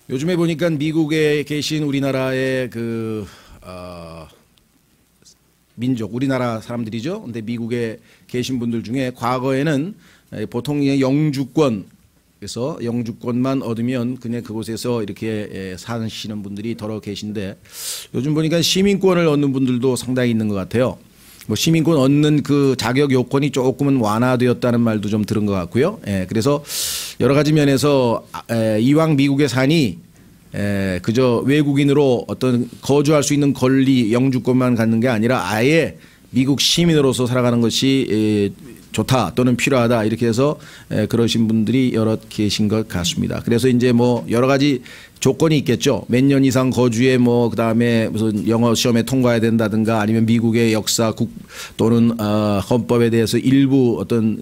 요즘에 보니까 미국에 계신 우리나라의 민족, 우리나라 사람들이죠. 근데 미국에 계신 분들 중에 과거에는 보통 영주권, 그래서 영주권만 얻으면 그냥 그곳에서 이렇게 사시는 분들이 더러 계신데, 요즘 보니까 시민권을 얻는 분들도 상당히 있는 것 같아요. 뭐 시민권 얻는 그 자격 요건이 조금은 완화되었다는 말도 좀 들은 것 같고요. 그래서 여러 가지 면에서 이왕 미국에 사니 그저 외국인으로 어떤 거주할 수 있는 권리, 영주권만 갖는 게 아니라 아예 미국 시민으로서 살아가는 것이 좋다 또는 필요하다, 이렇게 해서 그러신 분들이 여러 계신 것 같습니다. 그래서 이제 뭐 여러 가지 조건이 있겠죠. 몇 년 이상 거주에 뭐 그다음에 무슨 영어 시험에 통과해야 된다든가, 아니면 미국의 역사 또는 헌법에 대해서 일부 어떤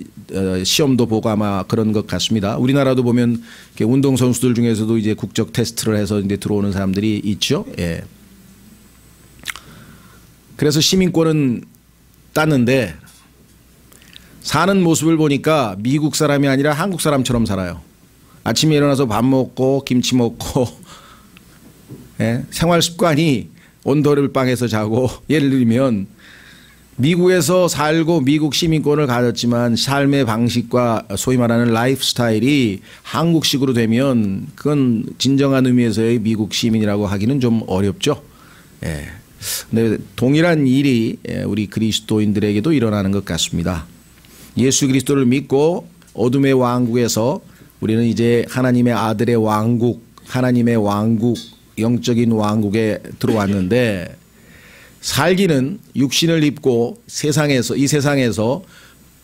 시험도 보고 아마 그런 것 같습니다. 우리나라도 보면 운동 선수들 중에서도 이제 국적 테스트를 해서 이제 들어오는 사람들이 있죠. 그래서 시민권은 땄는데 사는 모습을 보니까 미국 사람이 아니라 한국 사람처럼 살아요. 아침에 일어나서 밥 먹고 김치 먹고 생활 습관이 온돌방에서 자고, 예를 들면 미국에서 살고 미국 시민권을 가졌지만 삶의 방식과 소위 말하는 라이프 스타일이 한국식으로 되면 그건 진정한 의미에서의 미국 시민이라고 하기는 좀 어렵죠. 근데 동일한 일이 우리 그리스도인들에게도 일어나는 것 같습니다. 예수 그리스도를 믿고 어둠의 왕국에서 우리는 이제 하나님의 아들의 왕국, 하나님의 왕국, 영적인 왕국에 들어왔는데, 살기는 육신을 입고 이 세상에서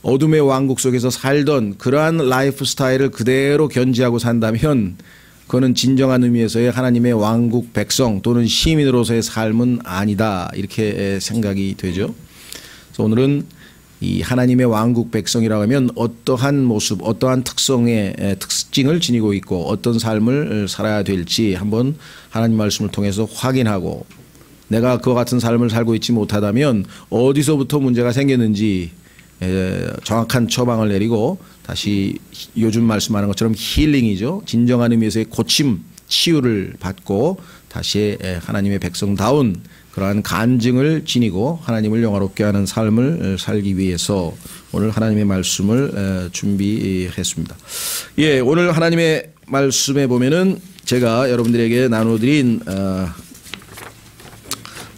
어둠의 왕국 속에서 살던 그러한 라이프 스타일을 그대로 견지하고 산다면 그거는 진정한 의미에서의 하나님의 왕국 백성 또는 시민으로서의 삶은 아니다, 이렇게 생각이 되죠. 그래서 오늘은 이 하나님의 왕국 백성이라고 하면 어떠한 모습, 어떠한 특성의 특징을 지니고 있고 어떤 삶을 살아야 될지 한번 하나님 말씀을 통해서 확인하고, 내가 그와 같은 삶을 살고 있지 못하다면 어디서부터 문제가 생겼는지 정확한 처방을 내리고, 다시 요즘 말씀하는 것처럼 힐링이죠. 진정한 의미에서의 고침, 치유를 받고 다시 하나님의 백성다운 그러한 간증을 지니고 하나님을 영화롭게 하는 삶을 살기 위해서 오늘 하나님의 말씀을 준비했습니다. 오늘 하나님의 말씀에 보면은 제가 여러분들에게 나눠드린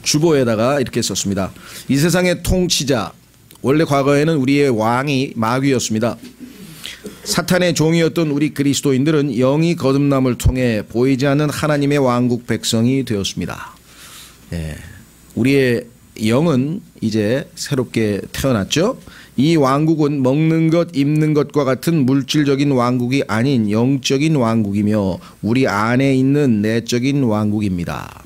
주보에다가 이렇게 썼습니다. 이 세상의 통치자, 원래 과거에는 우리의 왕이 마귀였습니다. 사탄의 종이었던 우리 그리스도인들은 영이 거듭남을 통해 보이지 않는 하나님의 왕국 백성이 되었습니다. 우리의 영은 이제 새롭게 태어났죠. 이 왕국은 먹는 것, 입는 것과 같은 물질적인 왕국이 아닌 영적인 왕국이며 우리 안에 있는 내적인 왕국입니다.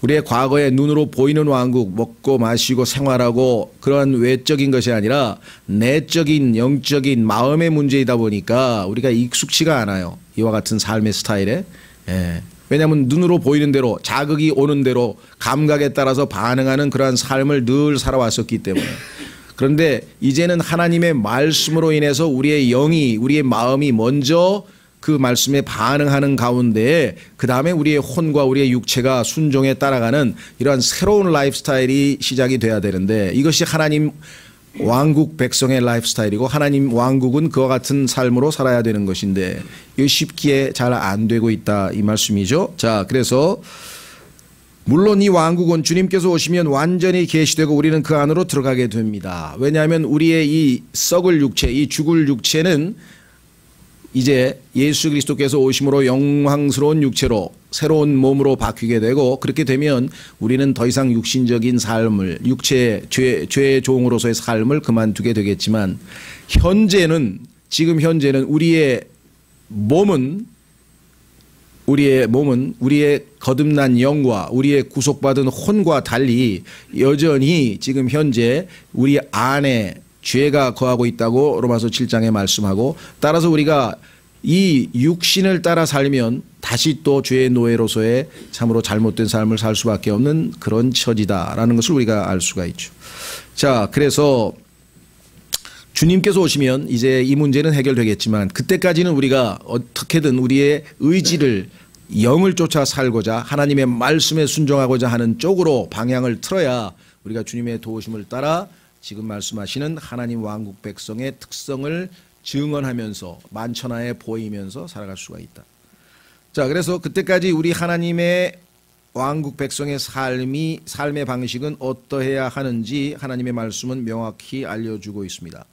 우리의 과거의 눈으로 보이는 왕국, 먹고 마시고 생활하고 그러한 외적인 것이 아니라 내적인 영적인 마음의 문제이다 보니까 우리가 익숙치가 않아요. 이와 같은 삶의 스타일에. 왜냐하면 눈으로 보이는 대로, 자극이 오는 대로 감각에 따라서 반응하는 그러한 삶을 늘 살아왔었기 때문에. 그런데 이제는 하나님의 말씀으로 인해서 우리의 영이, 우리의 마음이 먼저 그 말씀에 반응하는 가운데 그 다음에 우리의 혼과 우리의 육체가 순종에 따라가는 이러한 새로운 라이프 스타일이 시작이 돼야 되는데, 이것이 하나님 왕국 백성의 라이프 스타일이고 하나님 왕국은 그와 같은 삶으로 살아야 되는 것인데 이거 쉽게 잘 안 되고 있다, 이 말씀이죠. 자, 그래서 물론 이 왕국은 주님께서 오시면 완전히 계시되고 우리는 그 안으로 들어가게 됩니다. 왜냐하면 우리의 이 썩을 육체, 이 죽을 육체는 이제 예수 그리스도께서 오심으로 영광스러운 육체로 새로운 몸으로 바뀌게 되고, 그렇게 되면 우리는 더 이상 육신적인 삶을, 죄의 종으로서의 삶을 그만두게 되겠지만, 지금 현재는 우리의 몸은 우리의 거듭난 영과 우리의 구속받은 혼과 달리 여전히 지금 현재 우리 안에 죄가 거하고 있다고 로마서 7장에 말씀하고, 따라서 우리가 이 육신을 따라 살면 다시 또 죄의 노예로서의 참으로 잘못된 삶을 살 수밖에 없는 그런 처지다라는 것을 우리가 알 수가 있죠. 자, 그래서 주님께서 오시면 이제 이 문제는 해결되겠지만, 그때까지는 우리가 어떻게든 우리의 의지를 영을 쫓아 살고자 하나님의 말씀에 순종하고자 하는 쪽으로 방향을 틀어야 우리가 주님의 도우심을 따라 지금 말씀하시는 하나님 왕국 백성의 특성을 증언하면서 만천하에 보이면서 살아갈 수가 있다. 자, 그래서 그때까지 우리 하나님의 왕국 백성의 삶의 방식은 어떠해야 하는지 하나님의 말씀은 명확히 알려주고 있습니다.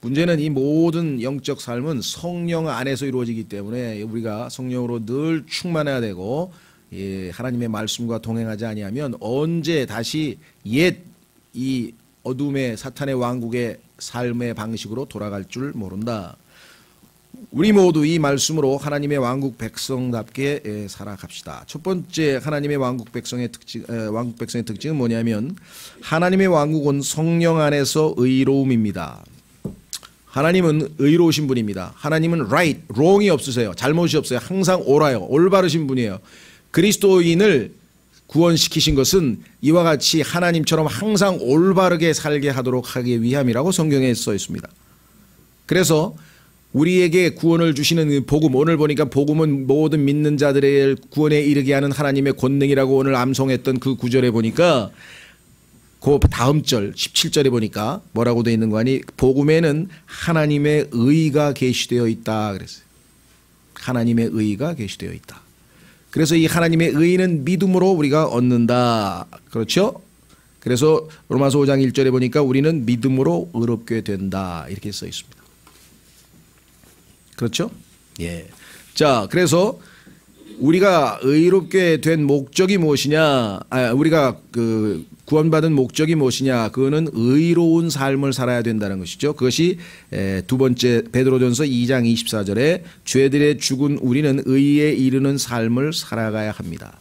문제는 이 모든 영적 삶은 성령 안에서 이루어지기 때문에 우리가 성령으로 늘 충만해야 되고, 하나님의 말씀과 동행하지 아니하면 언제 다시 옛 이 어둠의 사탄의 왕국의 삶의 방식으로 돌아갈 줄 모른다. 우리 모두 이 말씀으로 하나님의 왕국 백성답게 살아갑시다. 첫 번째 하나님의 왕국 백성의 특징은 뭐냐면 하나님의 왕국은 성령 안에서 의로움입니다. 하나님은 의로우신 분입니다. 하나님은 right, wrong이 없으세요. 잘못이 없어요. 항상 옳아요. 올바르신 분이에요. 그리스도인을 구원시키신 것은 이와 같이 하나님처럼 항상 올바르게 살게 하도록 하기 위함이라고 성경에 써 있습니다. 그래서 우리에게 구원을 주시는 복음, 오늘 보니까 복음은 모든 믿는 자들의 구원에 이르게 하는 하나님의 권능이라고 오늘 암송했던 그 구절에 보니까 그 다음 절 17절에 보니까 뭐라고 되어 있는 거 아니? 복음에는 하나님의 의가 계시되어 있다 그랬어요. 하나님의 의가 계시되어 있다. 그래서 이 하나님의 의는 믿음으로 우리가 얻는다. 그렇죠? 그래서 로마서 5장 1절에 보니까 우리는 믿음으로 의롭게 된다. 이렇게 써 있습니다. 그렇죠? 예. 자, 그래서 우리가 의롭게 된 목적이 무엇이냐? 우리가 구원받은 목적이 무엇이냐? 그거는 의로운 삶을 살아야 된다는 것이죠. 그것이 두 번째 베드로전서 2장 24절에 죄들의 죽은 우리는 의에 이르는 삶을 살아가야 합니다.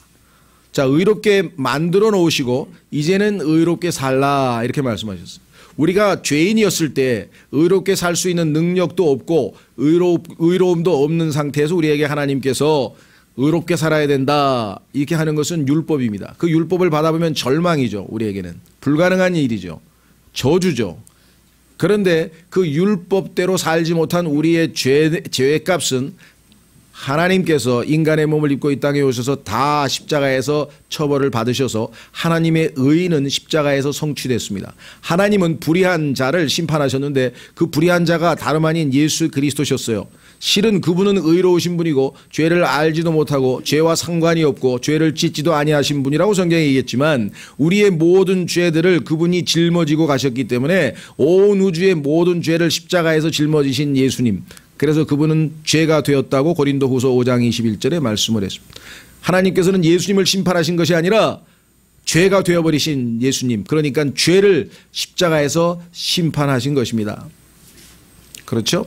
자, 의롭게 만들어 놓으시고 이제는 의롭게 살라 이렇게 말씀하셨어요. 우리가 죄인이었을 때 의롭게 살 수 있는 능력도 없고 의로움도 없는 상태에서 우리에게 하나님께서 의롭게 살아야 된다 이렇게 하는 것은 율법입니다. 그 율법을 받아보면 절망이죠. 우리에게는 불가능한 일이죠. 저주죠. 그런데 그 율법대로 살지 못한 우리의 죄의 값은 하나님께서 인간의 몸을 입고 이 땅에 오셔서 다 십자가에서 처벌을 받으셔서 하나님의 의는 십자가에서 성취됐습니다. 하나님은 불의한 자를 심판하셨는데 그 불의한 자가 다름 아닌 예수 그리스도셨어요. 실은 그분은 의로우신 분이고 죄를 알지도 못하고 죄와 상관이 없고 죄를 짓지도 아니하신 분이라고 성경에 얘기했지만 우리의 모든 죄들을 그분이 짊어지고 가셨기 때문에 온 우주의 모든 죄를 십자가에서 짊어지신 예수님, 그래서 그분은 죄가 되었다고 고린도후서 5장 21절에 말씀을 했습니다. 하나님께서는 예수님을 심판하신 것이 아니라 죄가 되어버리신 예수님, 그러니까 죄를 십자가에서 심판하신 것입니다. 그렇죠?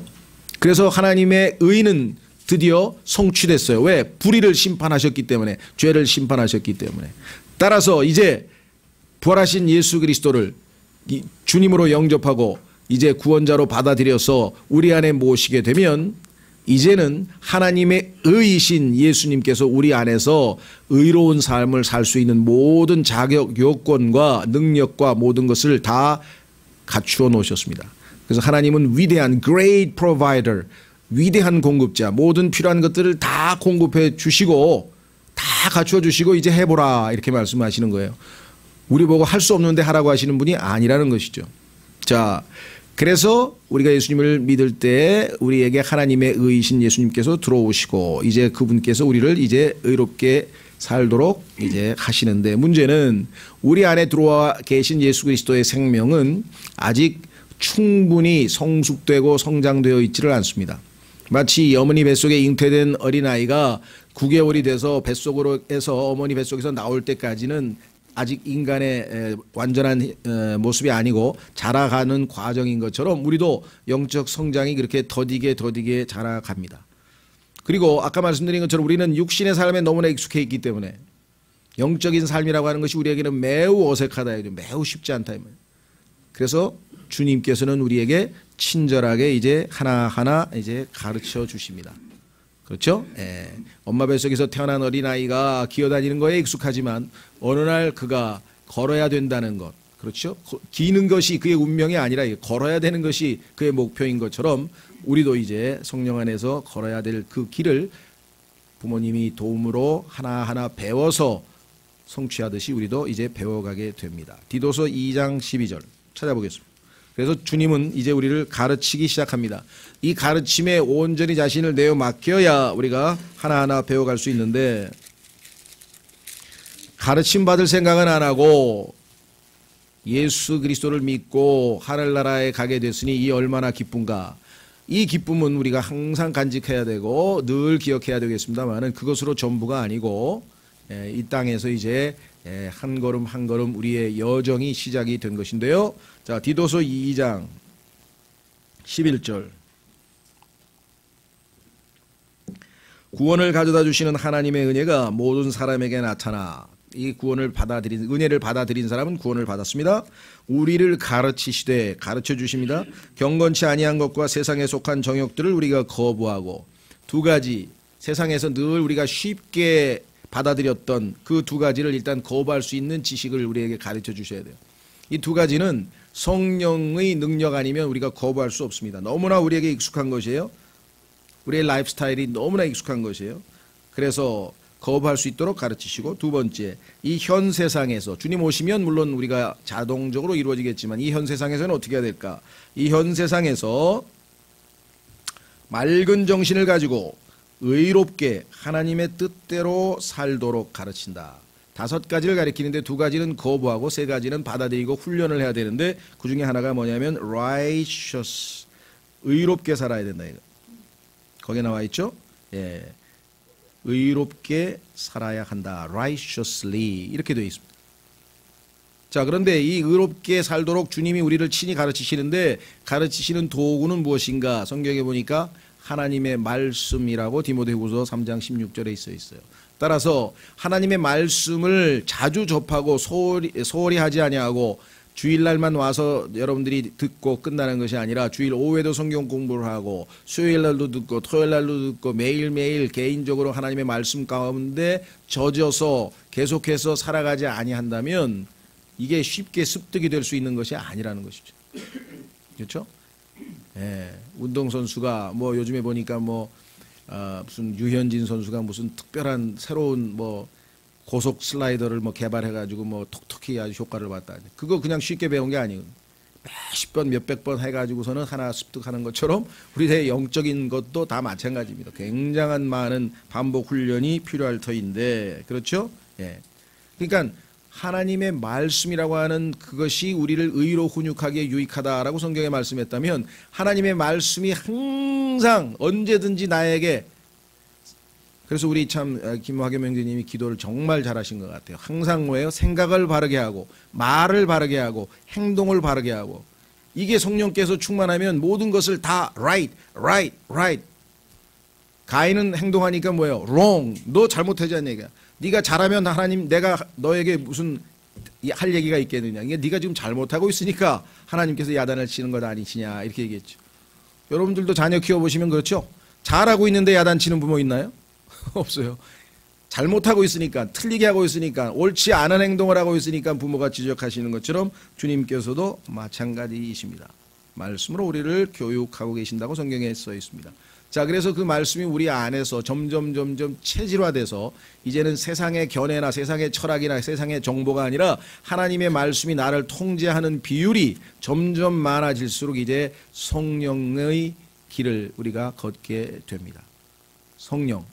그래서 하나님의 의는 드디어 성취됐어요. 왜? 불의를 심판하셨기 때문에, 죄를 심판하셨기 때문에. 따라서 이제 부활하신 예수 그리스도를 주님으로 영접하고 이제 구원자로 받아들여서 우리 안에 모시게 되면 이제는 하나님의 의이신 예수님께서 우리 안에서 의로운 삶을 살 수 있는 모든 자격, 요건과 능력과 모든 것을 다 갖추어 놓으셨습니다. 그래서 하나님은 위대한 great provider, 위대한 공급자, 모든 필요한 것들을 다 공급해 주시고 다 갖추어 주시고 이제 해보라 이렇게 말씀하시는 거예요. 우리 보고 할 수 없는데 하라고 하시는 분이 아니라는 것이죠. 자, 그래서 우리가 예수님을 믿을 때 우리에게 하나님의 의이신 예수님께서 들어오시고 이제 그분께서 우리를 이제 의롭게 살도록 이제 하시는데, 문제는 우리 안에 들어와 계신 예수 그리스도의 생명은 아직 충분히 성숙되고 성장되어 있지를 않습니다. 마치 어머니 뱃속에 잉태된 어린아이가 9개월이 돼서 뱃속으로에서 어머니 뱃속에서 나올 때까지는 아직 인간의 완전한 모습이 아니고 자라가는 과정인 것처럼 우리도 영적 성장이 그렇게 더디게 자라갑니다. 그리고 아까 말씀드린 것처럼 우리는 육신의 삶에 너무나 익숙해 있기 때문에 영적인 삶이라고 하는 것이 우리에게는 매우 어색하다, 매우 쉽지 않다. 그래서 주님께서는 우리에게 친절하게 이제 하나하나 이제 가르쳐 주십니다. 그렇죠? 예. 엄마 뱃속에서 태어난 어린아이가 기어다니는 거에 익숙하지만 어느 날 그가 걸어야 된다는 것, 그렇죠? 기는 것이 그의 운명이 아니라 걸어야 되는 것이 그의 목표인 것처럼 우리도 이제 성령 안에서 걸어야 될 그 길을 부모님이 도움으로 하나하나 배워서 성취하듯이 우리도 이제 배워가게 됩니다. 디도서 2장 12절 찾아보겠습니다. 그래서 주님은 이제 우리를 가르치기 시작합니다. 이 가르침에 온전히 자신을 내어 맡겨야 우리가 하나하나 배워갈 수 있는데, 가르침 받을 생각은 안 하고 예수 그리스도를 믿고 하늘나라에 가게 됐으니 이 얼마나 기쁜가. 이 기쁨은 우리가 항상 간직해야 되고 늘 기억해야 되겠습니다만은 그것으로 전부가 아니고 이 땅에서 이제 한 걸음 한 걸음 우리의 여정이 시작이 된 것인데요. 자, 디도서 2장 11절. 구원을 가져다 주시는 하나님의 은혜가 모든 사람에게 나타나, 이 구원을 받아들인, 은혜를 받아들인 사람은 구원을 받았습니다. 우리를 가르치시되, 가르쳐 주십니다. 경건치 아니한 것과 세상에 속한 정욕들을 우리가 거부하고, 두 가지, 세상에서 늘 우리가 쉽게 받아들였던 그 두 가지를 일단 거부할 수 있는 지식을 우리에게 가르쳐 주셔야 돼요. 이 두 가지는 성령의 능력 아니면 우리가 거부할 수 없습니다. 너무나 우리에게 익숙한 것이에요. 우리의 라이프 스타일이 너무나 익숙한 것이에요. 그래서 거부할 수 있도록 가르치시고, 두 번째, 이 현 세상에서 주님 오시면 물론 우리가 자동적으로 이루어지겠지만 이 현 세상에서는 어떻게 해야 될까? 이 현 세상에서 맑은 정신을 가지고 의롭게 하나님의 뜻대로 살도록 가르친다. 다섯 가지를 가르치는데 두 가지는 거부하고 세 가지는 받아들이고 훈련을 해야 되는데, 그 중에 하나가 뭐냐면 righteous, 의롭게 살아야 된다. 이거 거기에 나와 있죠? 예, 의롭게 살아야 한다. righteously 이렇게 되어 있습니다. 자, 그런데 이 의롭게 살도록 주님이 우리를 친히 가르치시는데, 가르치시는 도구는 무엇인가? 성경에 보니까 하나님의 말씀이라고 디모데후서 3장 16절에 있어요. 따라서 하나님의 말씀을 자주 접하고 소홀히 하지 아니하고 주일날만 와서 여러분들이 듣고 끝나는 것이 아니라 주일 오후에도 성경 공부를 하고 수요일날도 듣고 토요일날도 듣고 매일매일 개인적으로 하나님의 말씀 가운데 젖어서 계속해서 살아가지 아니한다면 이게 쉽게 습득이 될 수 있는 것이 아니라는 것이죠. 그렇죠? 예, 운동선수가 뭐 요즘에 보니까 무슨 유현진 선수가 무슨 특별한 새로운 고속 슬라이더를 개발해가지고 톡톡히 아주 효과를 봤다. 그거 그냥 쉽게 배운 게 아니에요. 몇십 번, 몇백 번 해가지고서는 하나 습득하는 것처럼 우리의 영적인 것도 다 마찬가지입니다. 굉장한 많은 반복 훈련이 필요할 터인데, 그렇죠? 예. 그러니까 하나님의 말씀이라고 하는 그것이 우리를 의로 훈육하기에 유익하다라고 성경에 말씀했다면, 하나님의 말씀이 항상 언제든지 나에게, 그래서 우리 참 김화겸 형제님이 기도를 정말 잘하신 것 같아요. 항상 뭐예요? 생각을 바르게 하고 말을 바르게 하고 행동을 바르게 하고, 이게 성령께서 충만하면 모든 것을 다 right. 가인은 행동하니까 뭐예요? wrong. 너 잘못하지 않냐 얘기야. 네가 잘하면 하나님, 내가 너에게 무슨 할 얘기가 있겠느냐. 이게 네가 지금 잘못하고 있으니까 하나님께서 야단을 치는 것 아니시냐, 이렇게 얘기했죠. 여러분들도 자녀 키워보시면 그렇죠? 잘하고 있는데 야단 치는 부모 있나요? 없어요. 잘못하고 있으니까, 틀리게 하고 있으니까, 옳지 않은 행동을 하고 있으니까 부모가 지적하시는 것처럼 주님께서도 마찬가지이십니다. 말씀으로 우리를 교육하고 계신다고 성경에 써 있습니다. 자, 그래서 그 말씀이 우리 안에서 점점 체질화돼서 이제는 세상의 견해나 세상의 철학이나 세상의 정보가 아니라 하나님의 말씀이 나를 통제하는 비율이 점점 많아질수록 이제 성령의 길을 우리가 걷게 됩니다. 성령,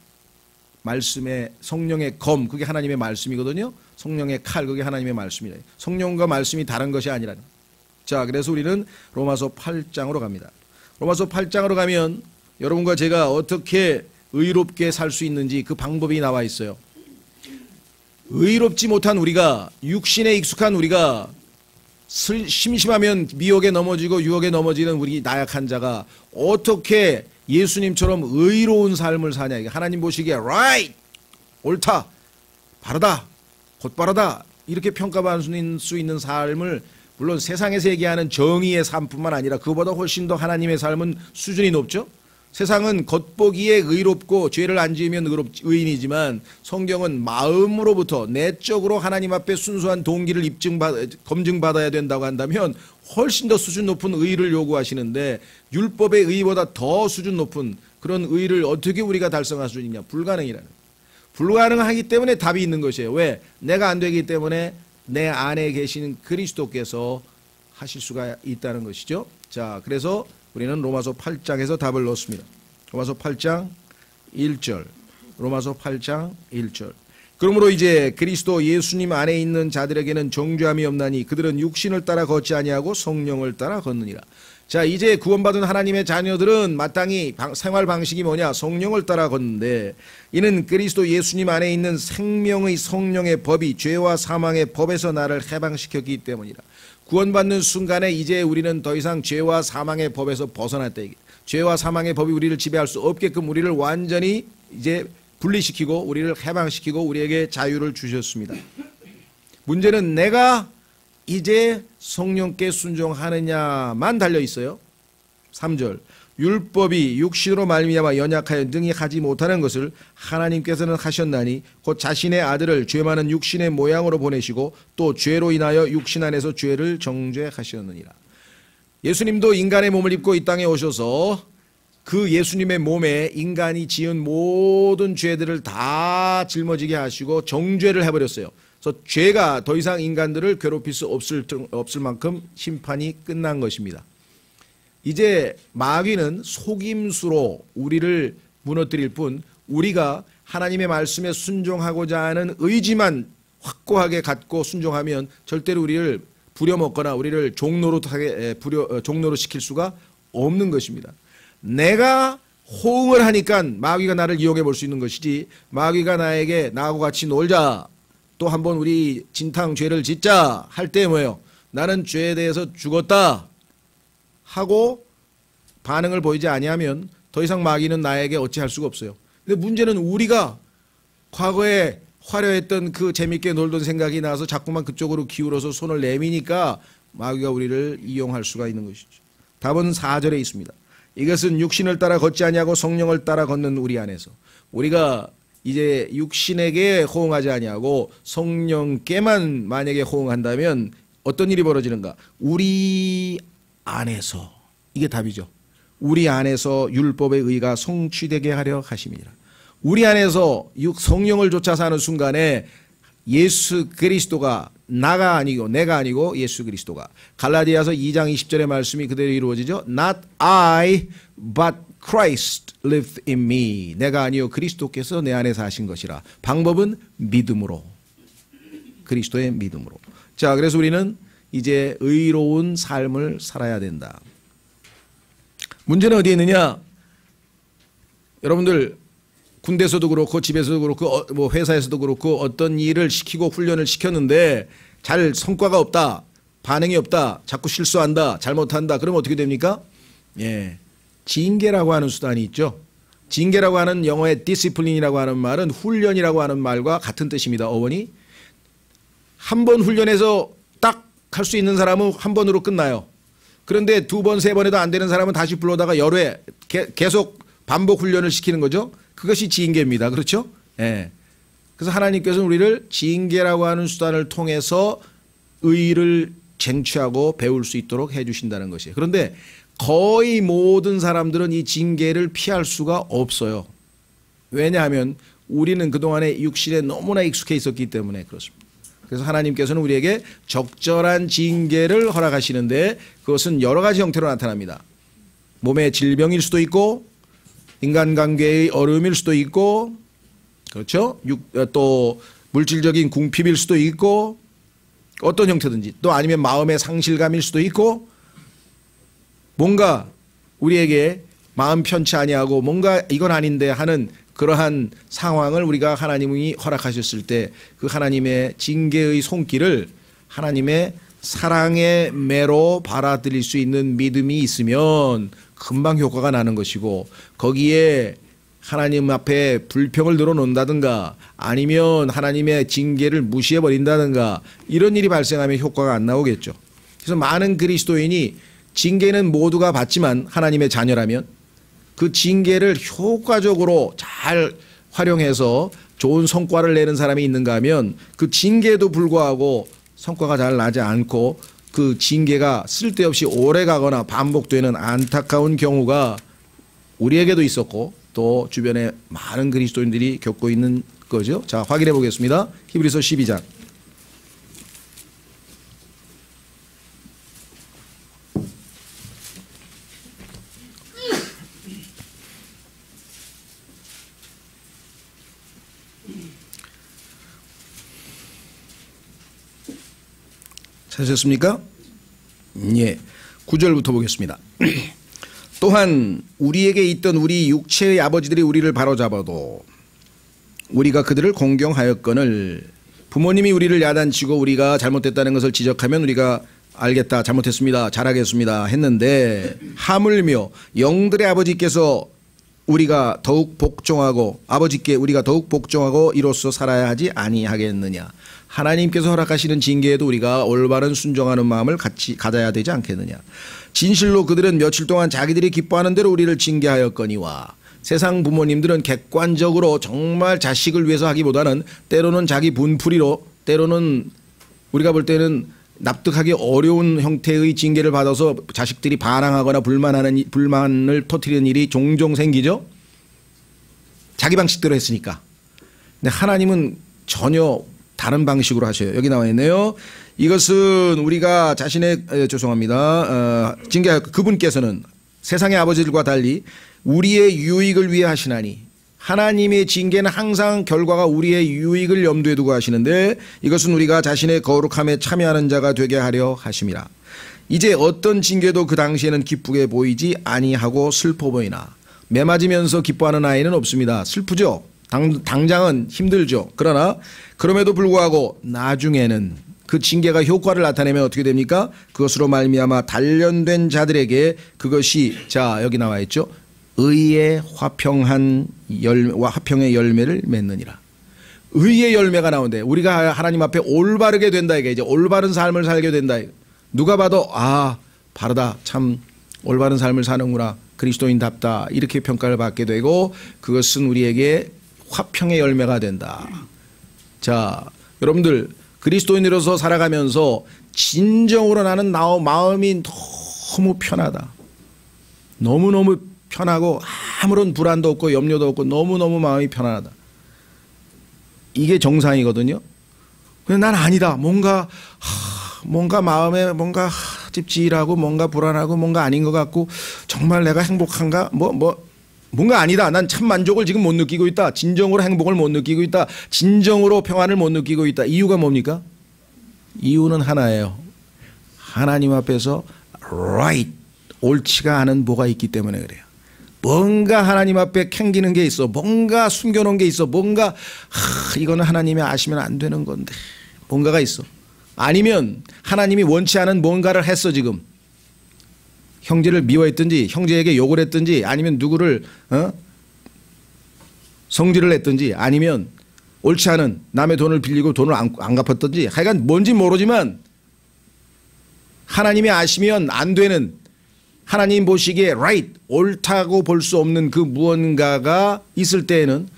말씀의, 성령의 검, 그게 하나님의 말씀이거든요. 성령의 칼, 그게 하나님의 말씀이다. 성령과 말씀이 다른 것이 아니라. 자, 그래서 우리는 로마서 8장으로 갑니다. 로마서 8장으로 가면 여러분과 제가 어떻게 의롭게 살 수 있는지 그 방법이 나와 있어요. 의롭지 못한 우리가, 육신에 익숙한 우리가, 심심하면 미혹에 넘어지고 유혹에 넘어지는 우리 나약한 자가 어떻게 예수님처럼 의로운 삶을 사냐. 이게 하나님 보시기에 right, 옳다, 바르다, 곧바르다 이렇게 평가받을 수 있는 삶을, 물론 세상에서 얘기하는 정의의 삶뿐만 아니라 그보다 훨씬 더 하나님의 삶은 수준이 높죠. 세상은 겉보기에 의롭고 죄를 안 지으면 의인이지만 성경은 마음으로부터 내적으로 하나님 앞에 순수한 동기를 검증받아야 된다고 한다면 훨씬 더 수준 높은 의를 요구하시는데, 율법의 의보다 더 수준 높은 그런 의를 어떻게 우리가 달성할 수 있냐? 불가능이라는. 불가능하기 때문에 답이 있는 것이에요. 왜? 내가 안 되기 때문에 내 안에 계신 그리스도께서 하실 수가 있다는 것이죠. 자, 그래서 우리는 로마서 8장에서 답을 넣습니다. 로마서 8장 1절. 로마서 8장 1절. 그러므로 이제 그리스도 예수님 안에 있는 자들에게는 정죄함이 없나니 그들은 육신을 따라 걷지 아니하고 성령을 따라 걷느니라. 자, 이제 구원받은 하나님의 자녀들은 마땅히 생활 방식이 뭐냐? 성령을 따라 걷는데, 이는 그리스도 예수님 안에 있는 생명의 성령의 법이 죄와 사망의 법에서 나를 해방시켰기 때문이라. 구원받는 순간에 이제 우리는 더 이상 죄와 사망의 법에서 벗어났다. 죄와 사망의 법이 우리를 지배할 수 없게끔 우리를 완전히 이제 분리시키고 우리를 해방시키고 우리에게 자유를 주셨습니다. 문제는 내가 이제 성령께 순종하느냐만 달려 있어요. 3절. 율법이 육신으로 말미암아 연약하여 능히 하지 못하는 것을 하나님께서는 하셨나니 곧 자신의 아들을 죄 많은 육신의 모양으로 보내시고 또 죄로 인하여 육신 안에서 죄를 정죄하셨느니라. 예수님도 인간의 몸을 입고 이 땅에 오셔서 그 예수님의 몸에 인간이 지은 모든 죄들을 다 짊어지게 하시고 정죄를 해버렸어요. 그래서 죄가 더 이상 인간들을 괴롭힐 수 없을 만큼 심판이 끝난 것입니다. 이제 마귀는 속임수로 우리를 무너뜨릴 뿐 우리가 하나님의 말씀에 순종하고자 하는 의지만 확고하게 갖고 순종하면 절대로 우리를 부려먹거나 우리를 종로로 시킬 수가 없는 것입니다. 내가 호응을 하니까 마귀가 나를 이용해 볼 수 있는 것이지, 마귀가 나에게 나하고 같이 놀자, 또 한번 우리 진탕 죄를 짓자 할 때 뭐예요? 나는 죄에 대해서 죽었다 하고 반응을 보이지 아니하면 더 이상 마귀는 나에게 어찌할 수가 없어요. 근데 문제는 우리가 과거에 화려했던 그 재밌게 놀던 생각이 나서 자꾸만 그쪽으로 기울어서 손을 내미니까 마귀가 우리를 이용할 수가 있는 것이죠. 답은 4절에 있습니다. 이것은 육신을 따라 걷지 아니하고 성령을 따라 걷는 우리 안에서, 우리가 이제 육신에게 호응하지 아니하고 성령께만 만약에 호응한다면 어떤 일이 벌어지는가? 우리 안에서, 이게 답이죠. 우리 안에서 율법의 의가 성취되게 하려 하심이라. 우리 안에서 성령을 쫓아 사는 순간에 예수 그리스도가 나가 아니고 내가 아니고 예수 그리스도가, 갈라디아서 2장 20절의 말씀이 그대로 이루어지죠. Not I but Christ liveth in me. 내가 아니요 그리스도께서 내 안에 사신 것이라. 방법은 믿음으로, 그리스도의 믿음으로. 자, 그래서 우리는 이제 의로운 삶을 살아야 된다. 문제는 어디에 있느냐? 여러분들 군대에서도 그렇고 집에서도 그렇고 뭐 회사에서도 그렇고 어떤 일을 시키고 훈련을 시켰는데 잘 성과가 없다, 반응이 없다, 자꾸 실수한다, 잘못한다, 그러면 어떻게 됩니까? 예, 징계라고 하는 수단이 있죠. 징계라고 하는 영어의 디시플린이라고 하는 말은 훈련이라고 하는 말과 같은 뜻입니다. 어원이. 한 번 훈련해서 딱 할 수 있는 사람은 한 번으로 끝나요. 그런데 두 번, 세 번에도 안 되는 사람은 다시 불러다가 여러 회 계속 반복 훈련을 시키는 거죠. 그것이 징계입니다. 그렇죠? 예. 그래서 하나님께서는 우리를 징계라고 하는 수단을 통해서 의를 쟁취하고 배울 수 있도록 해주신다는 것이에요. 그런데 거의 모든 사람들은 이 징계를 피할 수가 없어요. 왜냐하면 우리는 그동안에 육신에 너무나 익숙해 있었기 때문에 그렇습니다. 그래서 하나님께서는 우리에게 적절한 징계를 허락하시는데 그것은 여러 가지 형태로 나타납니다. 몸의 질병일 수도 있고 인간관계의 어려움일 수도 있고, 그렇죠? 또 물질적인 궁핍일 수도 있고, 어떤 형태든지, 또 아니면 마음의 상실감일 수도 있고, 뭔가 우리에게 마음 편치 아니하고 뭔가 이건 아닌데 하는 그러한 상황을 우리가 하나님이 허락하셨을 때 그 하나님의 징계의 손길을 하나님의 사랑의 매로 받아들일 수 있는 믿음이 있으면 금방 효과가 나는 것이고, 거기에 하나님 앞에 불평을 늘어놓는다든가 아니면 하나님의 징계를 무시해버린다든가 이런 일이 발생하면 효과가 안 나오겠죠. 그래서 많은 그리스도인이 징계는 모두가 받지만 하나님의 자녀라면 그 징계를 효과적으로 잘 활용해서 좋은 성과를 내는 사람이 있는가 하면 그 징계에도 불구하고 성과가 잘 나지 않고 그 징계가 쓸데없이 오래 가거나 반복되는 안타까운 경우가 우리에게도 있었고 또 주변에 많은 그리스도인들이 겪고 있는 거죠. 자, 확인해 보겠습니다. 히브리서 12장. 찾으셨습니까? 예. 9절부터 보겠습니다. 또한 우리에게 있던 우리 육체의 아버지들이 우리를 바로잡아도 우리가 그들을 공경하였거늘 부모님이 우리를 야단치고 우리가 잘못됐다는 것을 지적하면 우리가 알겠다, 잘못했습니다, 잘하겠습니다 했는데 하물며 영들의 아버지께서 우리가 더욱 복종하고 아버지께 우리가 더욱 복종하고 이로써 살아야 하지 아니하겠느냐. 하나님께서 허락하시는 징계에도 우리가 올바른 순종하는 마음을 같이 가져야 되지 않겠느냐. 진실로 그들은 며칠 동안 자기들이 기뻐하는 대로 우리를 징계하였거니와 세상 부모님들은 객관적으로 정말 자식을 위해서 하기보다는 때로는 자기 분풀이로 때로는 우리가 볼 때는 납득하기 어려운 형태의 징계를 받아서 자식들이 반항하거나 불만을 터뜨리는 일이 종종 생기죠. 자기 방식대로 했으니까. 근데 하나님은 전혀 다른 방식으로 하셔요. 여기 나와 있네요. 이것은 우리가 자신의 징계할 그분께서는 세상의 아버지들과 달리 우리의 유익을 위해 하시나니 하나님의 징계는 항상 결과가 우리의 유익을 염두에 두고 하시는데 이것은 우리가 자신의 거룩함에 참여하는 자가 되게 하려 하심이라. 이제 어떤 징계도 그 당시에는 기쁘게 보이지 아니하고 슬퍼 보이나 매 맞으면서 기뻐하는 아이는 없습니다. 슬프죠. 당장은 힘들죠. 그러나 그럼에도 불구하고 나중에는 그 징계가 효과를 나타내면 어떻게 됩니까? 그것으로 말미암아 단련된 자들에게 그것이 자 여기 나와 있죠. 의의 화평한 화평의 열매를 맺느니라. 의의 열매가 나오는데 우리가 하나님 앞에 올바르게 된다 이게 이제 올바른 삶을 살게 된다. 누가 봐도 아 바르다 참 올바른 삶을 사는구나 그리스도인답다 이렇게 평가를 받게 되고 그것은 우리에게 화평의 열매가 된다. 자 여러분들 그리스도인으로서 살아가면서 진정으로 나는 마음이 너무 편하다. 너무너무 편하고 아무런 불안도 없고 염려도 없고 너무너무 마음이 편안하다. 이게 정상이거든요. 근데 난 아니다. 뭔가 마음에 뭔가 찝찝하고 뭔가 불안하고 뭔가 아닌 것 같고 정말 내가 행복한가? 뭔가 아니다. 난 참 만족을 지금 못 느끼고 있다. 진정으로 행복을 못 느끼고 있다. 진정으로 평안을 못 느끼고 있다. 이유가 뭡니까? 이유는 하나예요. 하나님 앞에서 right, 옳지가 않은 뭐가 있기 때문에 그래요. 뭔가 하나님 앞에 캥기는 게 있어. 뭔가 숨겨놓은 게 있어. 뭔가 이거는 하나님이 아시면 안 되는 건데 뭔가가 있어. 아니면 하나님이 원치 않은 뭔가를 했어 지금. 형제를 미워했든지 형제에게 욕을 했든지 아니면 누구를 성질을 했든지 아니면 옳지 않은 남의 돈을 빌리고 돈을 안 갚았든지 하여간 뭔지 모르지만 하나님이 아시면 안 되는 하나님 보시기에 right, 옳다고 볼 수 없는 그 무언가가 있을 때에는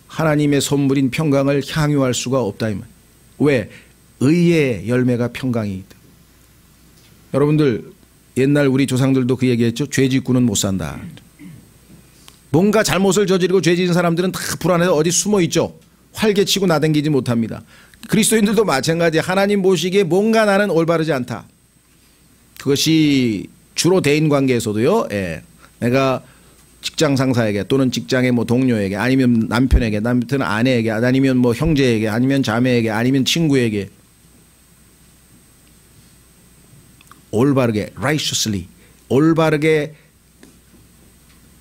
하나님의 선물인 평강을 향유할 수가 없다 이 말. 왜? 의의 열매가 평강이기 때문에. 여러분들 옛날 우리 조상들도 그 얘기했죠. 죄 짓고는 못 산다. 뭔가 잘못을 저지르고 죄 지은 사람들은 다 불안해서 어디 숨어 있죠. 활개치고 나댕기지 못합니다. 그리스도인들도 마찬가지. 하나님 보시기에 뭔가 나는 올바르지 않다. 그것이 주로 대인 관계에서도요. 예. 내가 직장 상사에게 또는 직장의 뭐 동료에게 아니면 남편에게 남편 아내에게 아니면 뭐 형제에게 아니면 자매에게 아니면 친구에게 올바르게 righteously 올바르게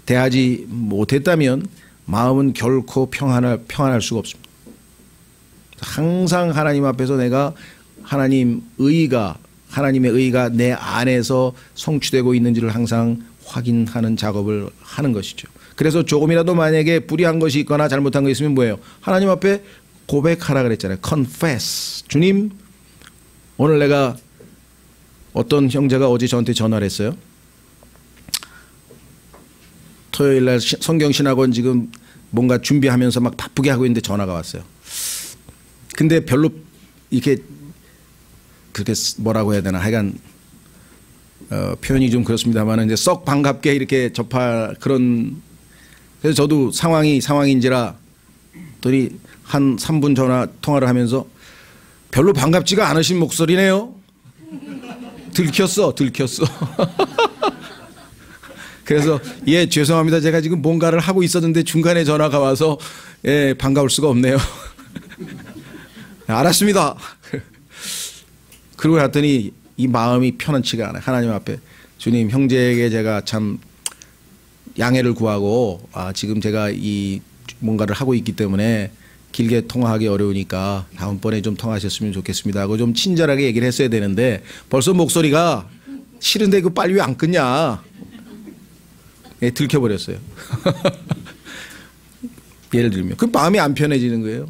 대하지 못했다면 마음은 결코 평안할 수가 없습니다. 항상 하나님 앞에서 내가 하나님의 의가 내 안에서 성취되고 있는지를 항상 확인하는 작업을 하는 것이죠. 그래서 조금이라도 만약에 불의한 것이 있거나 잘못한 거 있으면 뭐예요? 하나님 앞에 고백하라 그랬잖아요. confess. 주님 오늘 내가 어떤 형제가 어제 저한테 전화를 했어요. 토요일날 성경신학원 지금 뭔가 준비하면서 막 바쁘게 하고 있는데 전화가 왔어요. 근데 별로 이렇게 그렇게 뭐라고 해야 되나 하여간 표현이 좀 그렇습니다만 이제 썩 반갑게 이렇게 접할 그런. 그래서 저도 상황인지라 그랬더니 한 3분 전화 통화를 하면서 별로 반갑지가 않으신 목소리네요. 들켰어. 그래서 예, 죄송합니다. 제가 지금 뭔가를 하고 있었는데 중간에 전화가 와서 예, 반가울 수가 없네요. 알았습니다. 그러고 났더니 이 마음이 편안치가 않아요. 하나님 앞에 주님, 형제에게 제가 참 양해를 구하고 지금 제가 이 뭔가를 하고 있기 때문에 길게 통화하기 어려우니까 다음번에 좀 통화하셨으면 좋겠습니다 하고 좀 친절하게 얘기를 했어야 되는데 벌써 목소리가 싫은데 이거 빨리 왜 안 끊냐. 예, 들켜버렸어요. 예를 들면 그 마음이 안 편해지는 거예요.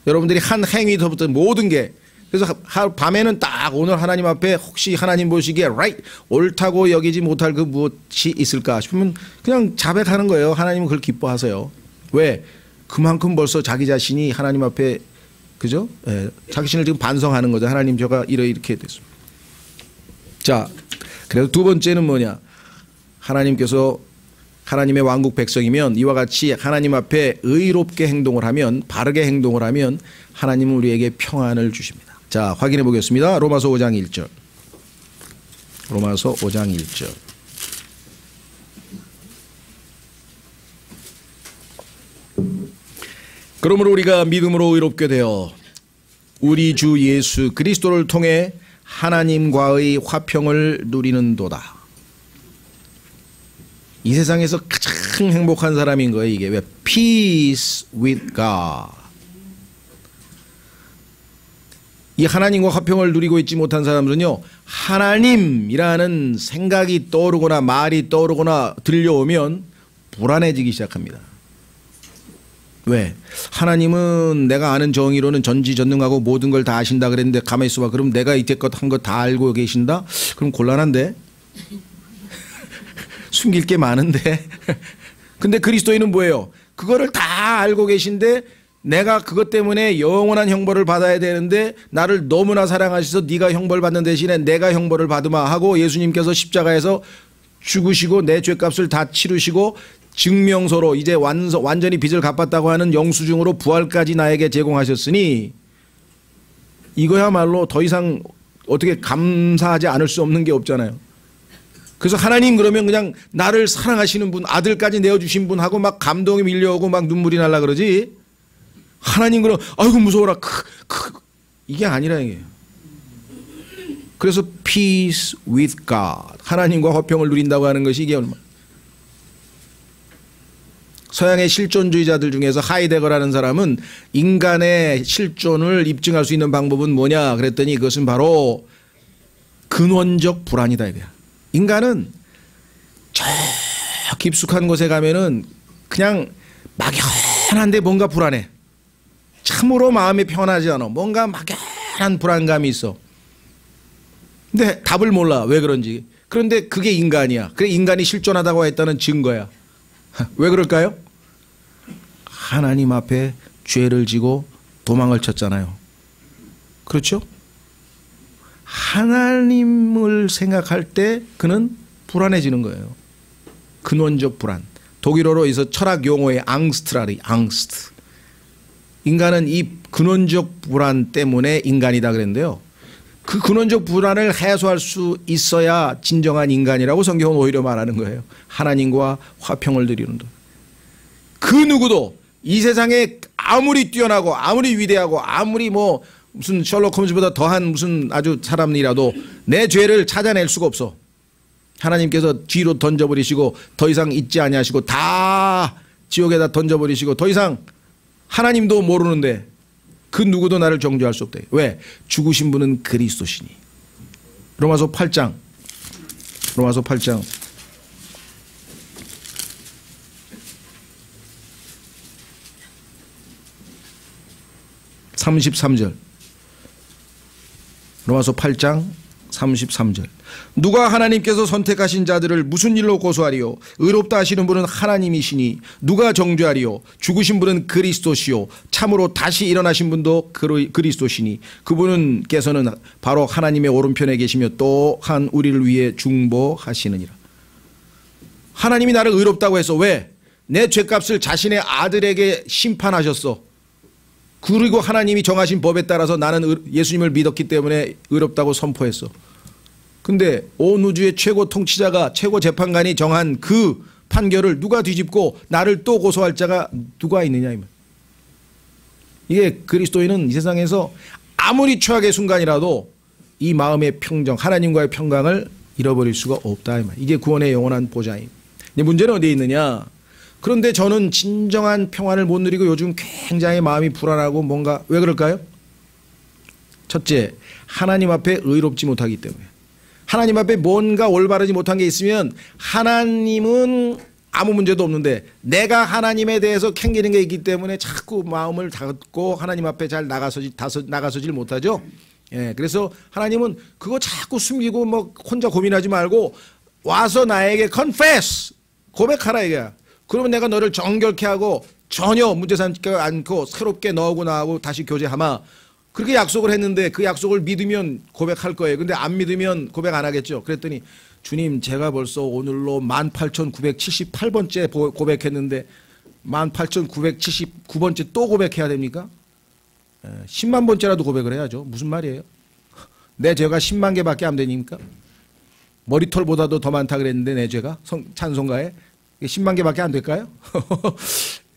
여러분들이 한 행위부터 모든 게. 그래서 밤에는 딱 오늘 하나님 앞에 혹시 하나님 보시기에 right, 옳다고 여기지 못할 그 무엇이 있을까 싶으면 그냥 자백하는 거예요. 하나님은 그걸 기뻐하세요. 왜? 그만큼 벌써 자기 자신이 하나님 앞에 그죠? 예, 자기 자신을 지금 반성하는 거죠. 하나님 제가 이렇게 됐습니다. 자, 그래서 두 번째는 뭐냐? 하나님께서 하나님의 왕국 백성이면 이와 같이 하나님 앞에 의롭게 행동을 하면, 바르게 행동을 하면 하나님은 우리에게 평안을 주십니다. 자, 확인해 보겠습니다. 로마서 5장 1절. 로마서 5장 1절. 그러므로 우리가 믿음으로 의롭게 되어 우리 주 예수 그리스도를 통해 하나님과의 화평을 누리는도다. 이 세상에서 가장 행복한 사람인 거예요. 이게 왜? Peace with God. 이 하나님과 화평을 누리고 있지 못한 사람들은요, 하나님이라는 생각이 떠오르거나 말이 떠오르거나 들려오면 불안해지기 시작합니다. 왜? 하나님은 내가 아는 정의로는 전지전능하고 모든 걸 다 아신다 그랬는데 가만히 있어봐. 그럼 내가 이때껏 한 거 다 알고 계신다? 그럼 곤란한데? 숨길 게 많은데. 근데 그리스도인은 뭐예요? 그거를 다 알고 계신데 내가 그것 때문에 영원한 형벌을 받아야 되는데 나를 너무나 사랑하셔서 네가 형벌 받는 대신에 내가 형벌을 받으마 하고 예수님께서 십자가에서 죽으시고 내 죄값을 다 치르시고 증명서로 이제 완전히 빚을 갚았다고 하는 영수증으로 부활까지 나에게 제공하셨으니 이거야말로 더 이상 어떻게 감사하지 않을 수 없는 게 없잖아요. 그래서 하나님 그러면 그냥 나를 사랑하시는 분, 아들까지 내어주신 분 하고 막 감동이 밀려오고 막 눈물이 날라 그러지. 하나님 그럼 아이고 무서워라 이게 아니라 이게. 그래서 peace with God, 하나님과 화평을 누린다고 하는 것이 이게 얼마. 서양의 실존주의자들 중에서 하이데거라는 사람은 인간의 실존을 입증할 수 있는 방법은 뭐냐 그랬더니 그것은 바로 근원적 불안이다 이거야. 인간은 저 깊숙한 곳에 가면은 그냥 막연한데 뭔가 불안해. 참으로 마음이 편하지 않아. 뭔가 막연한 불안감이 있어. 근데 답을 몰라. 왜 그런지. 그런데 그게 인간이야. 그래 인간이 실존하다고 했다는 증거야. 왜 그럴까요? 하나님 앞에 죄를 지고 도망을 쳤잖아요. 그렇죠? 하나님을 생각할 때 그는 불안해지는 거예요. 근원적 불안. 독일어로 해서 철학 용어의 앙스트라리, 앙스트. 인간은 이 근원적 불안 때문에 인간이다 그랬는데요. 그 근원적 불안을 해소할 수 있어야 진정한 인간이라고 성경은 오히려 말하는 거예요. 하나님과 화평을 누리는 것. 그 누구도 이 세상에 아무리 뛰어나고 아무리 위대하고 아무리 뭐 무슨 셜록 홈즈보다 더한 무슨 아주 사람이라도 내 죄를 찾아낼 수가 없어. 하나님께서 뒤로 던져버리시고 더 이상 잊지 아니하시고 다 지옥에다 던져버리시고 더 이상 하나님도 모르는데 그 누구도 나를 정죄할 수 없다. 왜? 죽으신 분은 그리스도시니. 로마서 8장 33절. 로마서 8장 33절. 누가 하나님께서 선택하신 자들을 무슨 일로 고소하리요? 의롭다 하시는 분은 하나님이시니 누가 정죄하리요? 죽으신 분은 그리스도시요 참으로 다시 일어나신 분도 그리스도시니 그분께서는 바로 하나님의 오른편에 계시며 또한 우리를 위해 중보하시느니라. 하나님이 나를 의롭다고 해서 왜? 내 죄값을 자신의 아들에게 심판하셨어. 그리고 하나님이 정하신 법에 따라서 나는 예수님을 믿었기 때문에 의롭다고 선포했어. 근데 온 우주의 최고 통치자가, 최고 재판관이 정한 그 판결을 누가 뒤집고 나를 또 고소할 자가 누가 있느냐 이 말. 이게 그리스도인은 이 세상에서 아무리 최악의 순간이라도 이 마음의 평정, 하나님과의 평강을 잃어버릴 수가 없다 이 말. 이게 구원의 영원한 보장입니다. 문제는 어디에 있느냐? 그런데 저는 진정한 평안을 못 누리고 요즘 굉장히 마음이 불안하고 뭔가 왜 그럴까요? 첫째, 하나님 앞에 의롭지 못하기 때문에. 하나님 앞에 뭔가 올바르지 못한 게 있으면 하나님은 아무 문제도 없는데 내가 하나님에 대해서 캥기는 게 있기 때문에 자꾸 마음을 닫고 하나님 앞에 잘 나가서질 못하죠. 예, 그래서 하나님은 그거 자꾸 숨기고 뭐 혼자 고민하지 말고 와서 나에게 confess, 고백하라 이거야. 그러면 내가 너를 정결케 하고 전혀 문제 삼지 않고 새롭게 너하고 나하고 다시 교제하마. 그렇게 약속을 했는데 그 약속을 믿으면 고백할 거예요. 근데 안 믿으면 고백 안 하겠죠. 그랬더니 주님 제가 벌써 오늘로 18,978번째 고백했는데 18,979번째 또 고백해야 됩니까? 10만 번째라도 고백을 해야죠. 무슨 말이에요? 내 죄가 10만 개밖에 안 되니까? 머리털보다도 더 많다 그랬는데 내 죄가 찬송가에 10만 개밖에 안 될까요?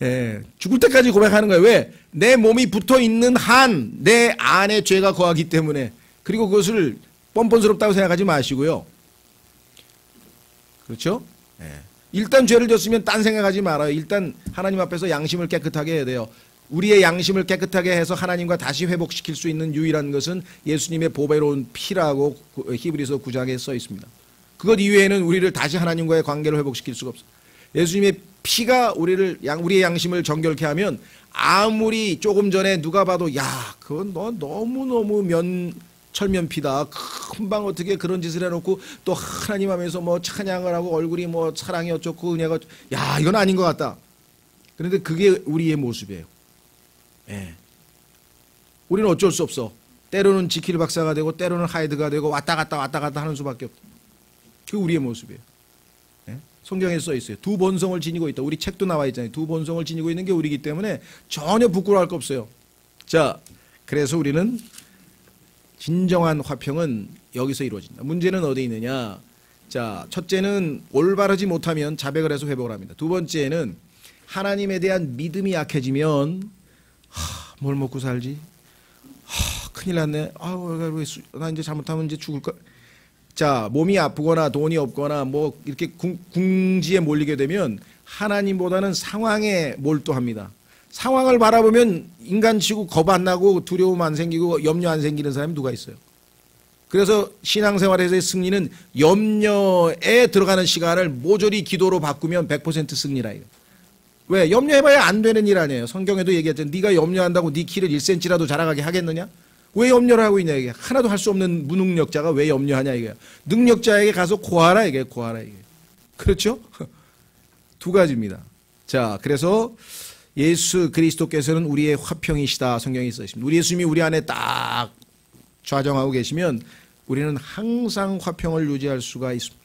예, 죽을 때까지 고백하는 거예요. 왜? 내 몸이 붙어 있는 한 내 안에 죄가 거하기 때문에. 그리고 그것을 뻔뻔스럽다고 생각하지 마시고요. 그렇죠? 예. 일단 죄를 졌으면 딴 생각하지 말아요. 일단 하나님 앞에서 양심을 깨끗하게 해야 돼요. 우리의 양심을 깨끗하게 해서 하나님과 다시 회복시킬 수 있는 유일한 것은 예수님의 보배로운 피라고 히브리서 9장에 써 있습니다. 그것 이외에는 우리를 다시 하나님과의 관계를 회복시킬 수가 없어요. 예수님의 피가 우리의 양심을 정결케 하면 아무리 조금 전에 누가 봐도 야 그건 너 너무너무 철면피다. 금방 어떻게 그런 짓을 해놓고 또 하나님 하면서 뭐 찬양을 하고 얼굴이 뭐 사랑이 어쩌고 은혜가 야 이건 아닌 것 같다. 그런데 그게 우리의 모습이에요. 예. 우리는 어쩔 수 없어. 때로는 지킬 박사가 되고 때로는 하이드가 되고 왔다 갔다 하는 수밖에 없다. 그게 우리의 모습이에요. 예? 성경에 써 있어요. 두 본성을 지니고 있다. 우리 책도 나와 있잖아요. 두 본성을 지니고 있는 게 우리이기 때문에 전혀 부끄러워할 거 없어요. 자, 그래서 우리는 진정한 화평은 여기서 이루어진다. 문제는 어디에 있느냐? 자, 첫째는 올바르지 못하면 자백을 해서 회복을 합니다. 두 번째는 하나님에 대한 믿음이 약해지면 뭘 먹고 살지? 큰일 났네. 나 이제 잘못하면 이제 죽을까? 자, 몸이 아프거나 돈이 없거나 뭐 이렇게 궁지에 몰리게 되면 하나님보다는 상황에 몰두합니다. 상황을 바라보면 인간치고 겁 안 나고 두려움 안 생기고 염려 안 생기는 사람이 누가 있어요? 그래서 신앙생활에서의 승리는 염려에 들어가는 시간을 모조리 기도로 바꾸면 100% 승리라 이거. 왜? 염려해봐야 안 되는 일 아니에요. 성경에도 얘기했잖아요. 네가 염려한다고 네 키를 1cm라도 자라가게 하겠느냐? 왜 염려를 하고 있냐 이게. 하나도 할 수 없는 무능력자가 왜 염려하냐 이게. 능력자에게 가서 고하라 이게. 고하라 이게. 그렇죠? 두 가지입니다. 자, 그래서 예수 그리스도께서는 우리의 화평이시다 성경에 써 있습니다. 우리 예수님이 우리 안에 딱 좌정하고 계시면 우리는 항상 화평을 유지할 수가 있습니다.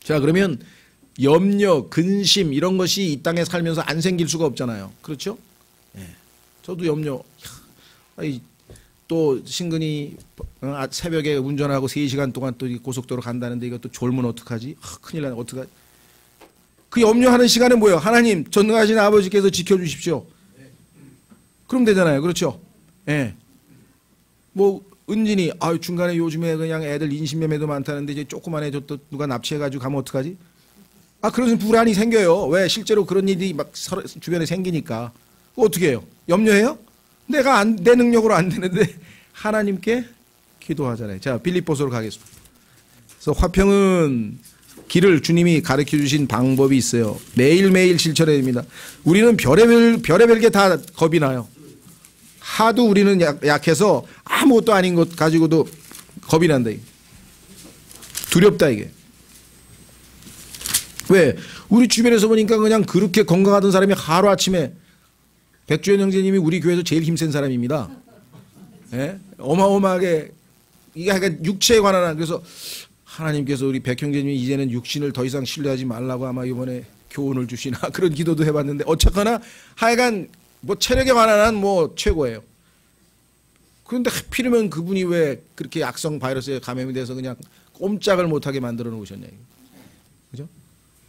자, 그러면 염려, 근심 이런 것이 이 땅에 살면서 안 생길 수가 없잖아요. 그렇죠? 예. 저도 염려. 또 신근이 새벽에 운전하고 3시간 동안 또 고속도로 간다는데 이것도 졸면 어떡하지? 큰일 나네. 어떡하지? 그 염려하는 시간은 뭐예요? 하나님 전능하신 아버지께서 지켜주십시오. 그럼 되잖아요. 그렇죠? 예. 뭐 은진이 중간에 요즘에 그냥 애들 인신매매도 많다는데 이제 조그만 애 또 누가 납치해가지고 가면 어떡하지? 그런 불안이 생겨요. 왜? 실제로 그런 일이 막 주변에 생기니까. 어떻게 해요? 염려해요? 내가 내 능력으로 안 되는데 하나님께 기도하잖아요. 자, 빌립보서로 가겠습니다. 그래서 화평은 길을 주님이 가르쳐 주신 방법이 있어요. 매일매일 실천해야 됩니다. 우리는 별의별 게 다 겁이 나요. 하도 우리는 약해서 아무것도 아닌 것 가지고도 겁이 난다. 이게. 두렵다 이게. 왜? 우리 주변에서 보니까 그냥 그렇게 건강하던 사람이 하루아침에 백주현 형제님이 우리 교회에서 제일 힘센 사람입니다. 예? 어마어마하게 이게 약간 육체에 관한 한. 그래서 하나님께서 우리 백 형제님이 이제는 육신을 더 이상 신뢰하지 말라고 아마 이번에 교훈을 주시나 그런 기도도 해봤는데 어쨌거나 하여간 뭐 체력에 관한 한 뭐 최고예요. 그런데 하필이면 그분이 왜 그렇게 악성 바이러스에 감염이 돼서 그냥 꼼짝을 못하게 만들어 놓으셨냐. 그죠?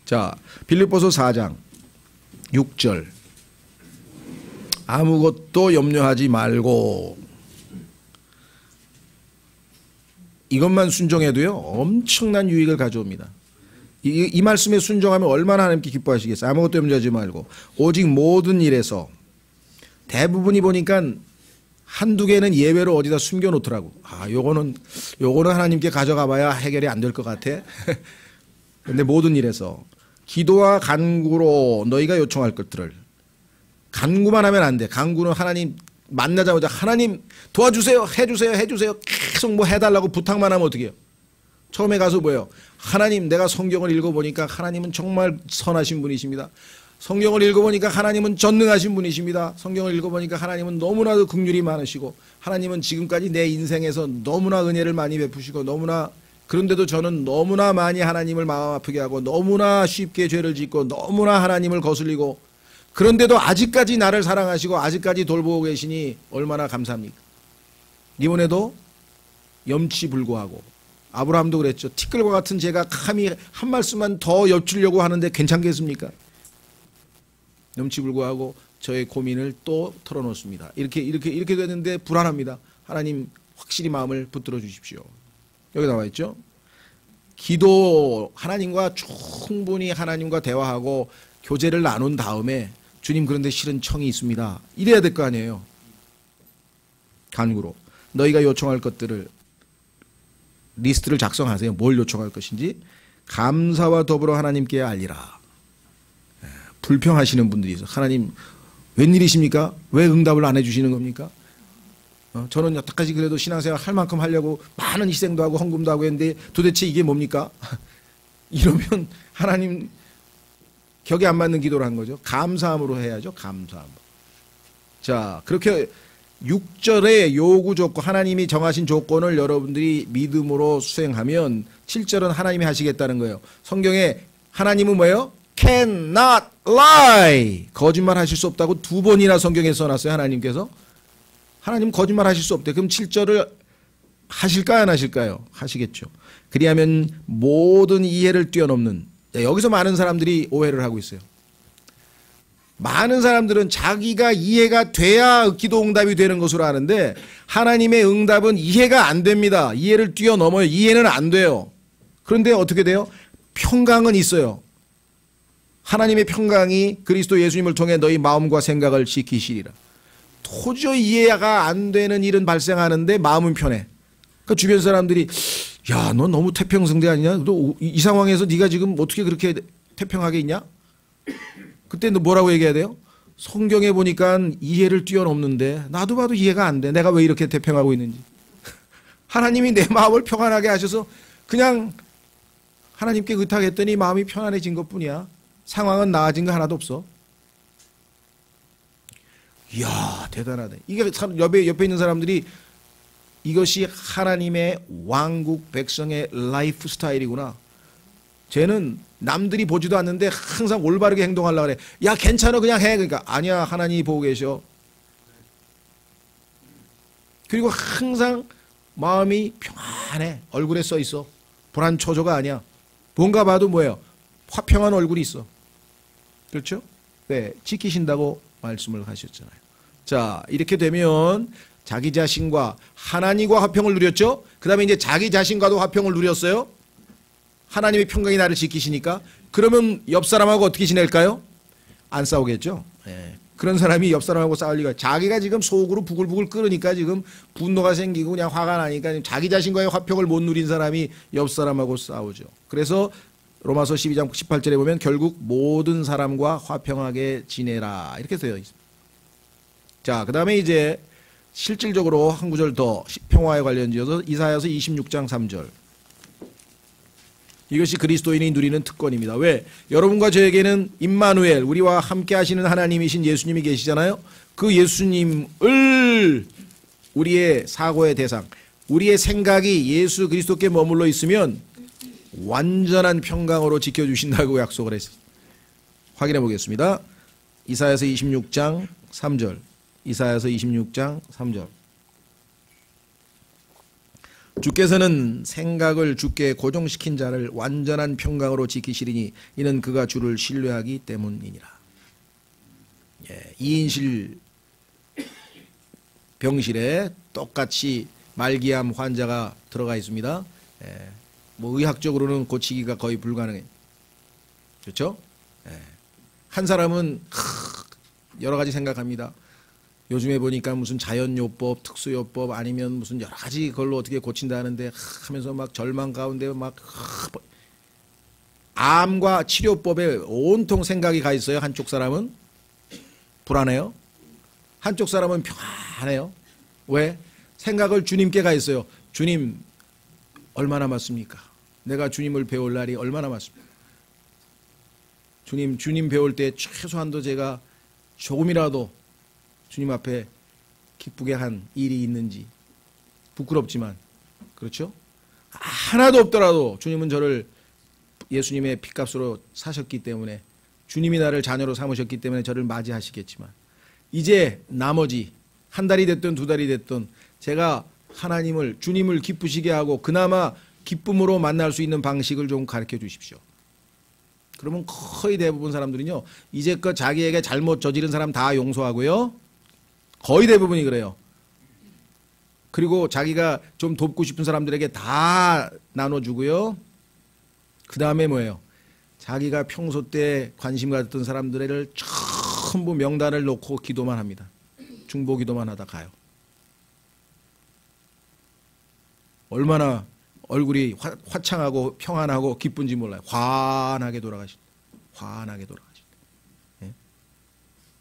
자, 빌립보서 4장 6절. 아무것도 염려하지 말고. 이것만 순종해도요 엄청난 유익을 가져옵니다. 이 말씀에 순종하면 얼마나 하나님께 기뻐하시겠어요. 아무것도 염려하지 말고 오직 모든 일에서. 대부분이 보니까 한두 개는 예외로 어디다 숨겨놓더라고. 아, 요거는 하나님께 가져가 봐야 해결이 안 될 것 같아. 근데 모든 일에서 기도와 간구로 너희가 요청할 것들을. 간구만 하면 안 돼. 간구는 하나님 만나자마자 하나님 도와주세요, 해주세요 계속 뭐 해달라고 부탁만 하면 어떻게 해요? 처음에 가서 뭐예요? 하나님, 내가 성경을 읽어보니까 하나님은 정말 선하신 분이십니다. 성경을 읽어보니까 하나님은 전능하신 분이십니다. 성경을 읽어보니까 하나님은 너무나도 긍휼이 많으시고 하나님은 지금까지 내 인생에서 너무나 은혜를 많이 베푸시고 너무나, 그런데도 저는 너무나 많이 하나님을 마음 아프게 하고 너무나 쉽게 죄를 짓고 너무나 하나님을 거슬리고, 그런데도 아직까지 나를 사랑하시고 아직까지 돌보고 계시니 얼마나 감사합니까? 이번에도 염치불구하고 아브라함도 그랬죠. 티끌과 같은 제가 감히 한 말씀만 더 엿주려고 하는데 괜찮겠습니까? 염치불구하고 저의 고민을 또 털어놓습니다. 이렇게 되는데 불안합니다. 하나님 확실히 마음을 붙들어 주십시오. 여기 나와 있죠. 기도, 하나님과 충분히 하나님과 대화하고 교제를 나눈 다음에 주님, 그런데 실은 청이 있습니다. 이래야 될 거 아니에요. 간구로 너희가 요청할 것들을 리스트를 작성하세요. 뭘 요청할 것인지 감사와 더불어 하나님께 알리라. 불평하시는 분들이 있어요. 하나님 웬일이십니까? 왜 응답을 안 해주시는 겁니까? 저는 여태까지 그래도 신앙생활 할 만큼 하려고 많은 희생도 하고 헌금도 하고 했는데 도대체 이게 뭡니까? 이러면 하나님 격에 안 맞는 기도를 한 거죠. 감사함으로 해야죠. 감사함. 자, 그렇게 6절의 요구 조건, 하나님이 정하신 조건을 여러분들이 믿음으로 수행하면 7절은 하나님이 하시겠다는 거예요. 성경에 하나님은 뭐예요? cannot lie. 거짓말 하실 수 없다고 2번이나 성경에 써놨어요. 하나님께서. 하나님 거짓말 하실 수 없대. 그럼 7절을 하실까요? 안 하실까요? 하시겠죠. 그리하면 모든 이해를 뛰어넘는, 여기서 많은 사람들이 오해를 하고 있어요. 많은 사람들은 자기가 이해가 돼야 기도 응답이 되는 것으로 아는데 하나님의 응답은 이해가 안 됩니다. 이해를 뛰어넘어요. 이해는 안 돼요. 그런데 어떻게 돼요? 평강은 있어요. 하나님의 평강이 그리스도 예수님을 통해 너희 마음과 생각을 지키시리라. 도저히 이해가 안 되는 일은 발생하는데 마음은 편해. 그러니까 주변 사람들이 야, 너 너무 태평성대 아니냐? 너 이 상황에서 네가 지금 어떻게 그렇게 태평하게 있냐? 그때 너 뭐라고 얘기해야 돼요? 성경에 보니까 이해를 뛰어넘는데 나도 봐도 이해가 안 돼. 내가 왜 이렇게 태평하고 있는지. 하나님이 내 마음을 평안하게 하셔서 그냥 하나님께 의탁했더니 마음이 편안해진 것뿐이야. 상황은 나아진 거 하나도 없어. 이야, 대단하네. 이게 옆에 있는 사람들이 이것이 하나님의 왕국 백성의 라이프 스타일이구나. 쟤는 남들이 보지도 않는데 항상 올바르게 행동하려고 그래. 야, 괜찮아, 그냥 해. 그러니까 아니야, 하나님이 보고 계셔. 그리고 항상 마음이 평안해. 얼굴에 써 있어. 불안초조가 아니야. 뭔가 봐도 뭐예요? 화평한 얼굴이 있어. 그렇죠? 네, 지키신다고 말씀을 하셨잖아요. 자, 이렇게 되면 자기 자신과 하나님과 화평을 누렸죠? 그 다음에 이제 자기 자신과도 화평을 누렸어요? 하나님의 평강이 나를 지키시니까. 그러면 옆 사람하고 어떻게 지낼까요? 안 싸우겠죠? 네. 그런 사람이 옆 사람하고 싸울 리가, 자기가 지금 속으로 부글부글 끓으니까 지금 분노가 생기고 그냥 화가 나니까 자기 자신과의 화평을 못 누린 사람이 옆 사람하고 싸우죠. 그래서 로마서 12장 18절에 보면 결국 모든 사람과 화평하게 지내라 이렇게 되어 있습니다. 자, 그 다음에 이제 실질적으로 한 구절 더 평화에 관련지어서 이사야서 26장 3절. 이것이 그리스도인이 누리는 특권입니다. 왜? 여러분과 저에게는 임마누엘, 우리와 함께 하시는 하나님이신 예수님이 계시잖아요. 그 예수님을 우리의 사고의 대상, 우리의 생각이 예수 그리스도께 머물러 있으면 완전한 평강으로 지켜주신다고 약속을 했습니다. 확인해 보겠습니다. 이사야서 26장 3절. 이사야서 26장 3절. 주께서는 생각을 주께 고정시킨 자를 완전한 평강으로 지키시리니 이는 그가 주를 신뢰하기 때문이니라. 2인실 병실에 똑같이 말기암 환자가 들어가 있습니다. 뭐 의학적으로는 고치기가 거의 불가능해. 그렇죠? 한 사람은 여러 가지 생각합니다. 요즘에 보니까 무슨 자연요법, 특수요법 아니면 무슨 여러 가지 그걸로 어떻게 고친다 하는데 하면서 막 절망 가운데 막 암과 치료법에 온통 생각이 가 있어요. 한쪽 사람은 불안해요. 한쪽 사람은 평안해요. 왜? 생각을 주님께 가 있어요. 주님 얼마 남았습니까? 내가 주님을 배울 날이 얼마 남았습니까? 주님 배울 때 최소한도 제가 조금이라도 주님 앞에 기쁘게 한 일이 있는지 부끄럽지만 그렇죠? 하나도 없더라도 주님은 저를 예수님의 피값으로 사셨기 때문에 주님이 나를 자녀로 삼으셨기 때문에 저를 맞이하시겠지만 이제 나머지 한 달이 됐든 두 달이 됐든 제가 하나님을 주님을 기쁘시게 하고 그나마 기쁨으로 만날 수 있는 방식을 좀 가르쳐 주십시오. 그러면 거의 대부분 사람들은요 이제껏 자기에게 잘못 저지른 사람 다 용서하고요 거의 대부분이 그래요. 그리고 자기가 좀 돕고 싶은 사람들에게 다 나눠주고요. 그 다음에 뭐예요? 자기가 평소 때 관심 가졌던 사람들을 전부 명단을 놓고 기도만 합니다. 중보 기도만 하다 가요. 얼마나 얼굴이 화창하고 평안하고 기쁜지 몰라요. 환하게 돌아가십니다. 환하게 돌아가십니다. 네?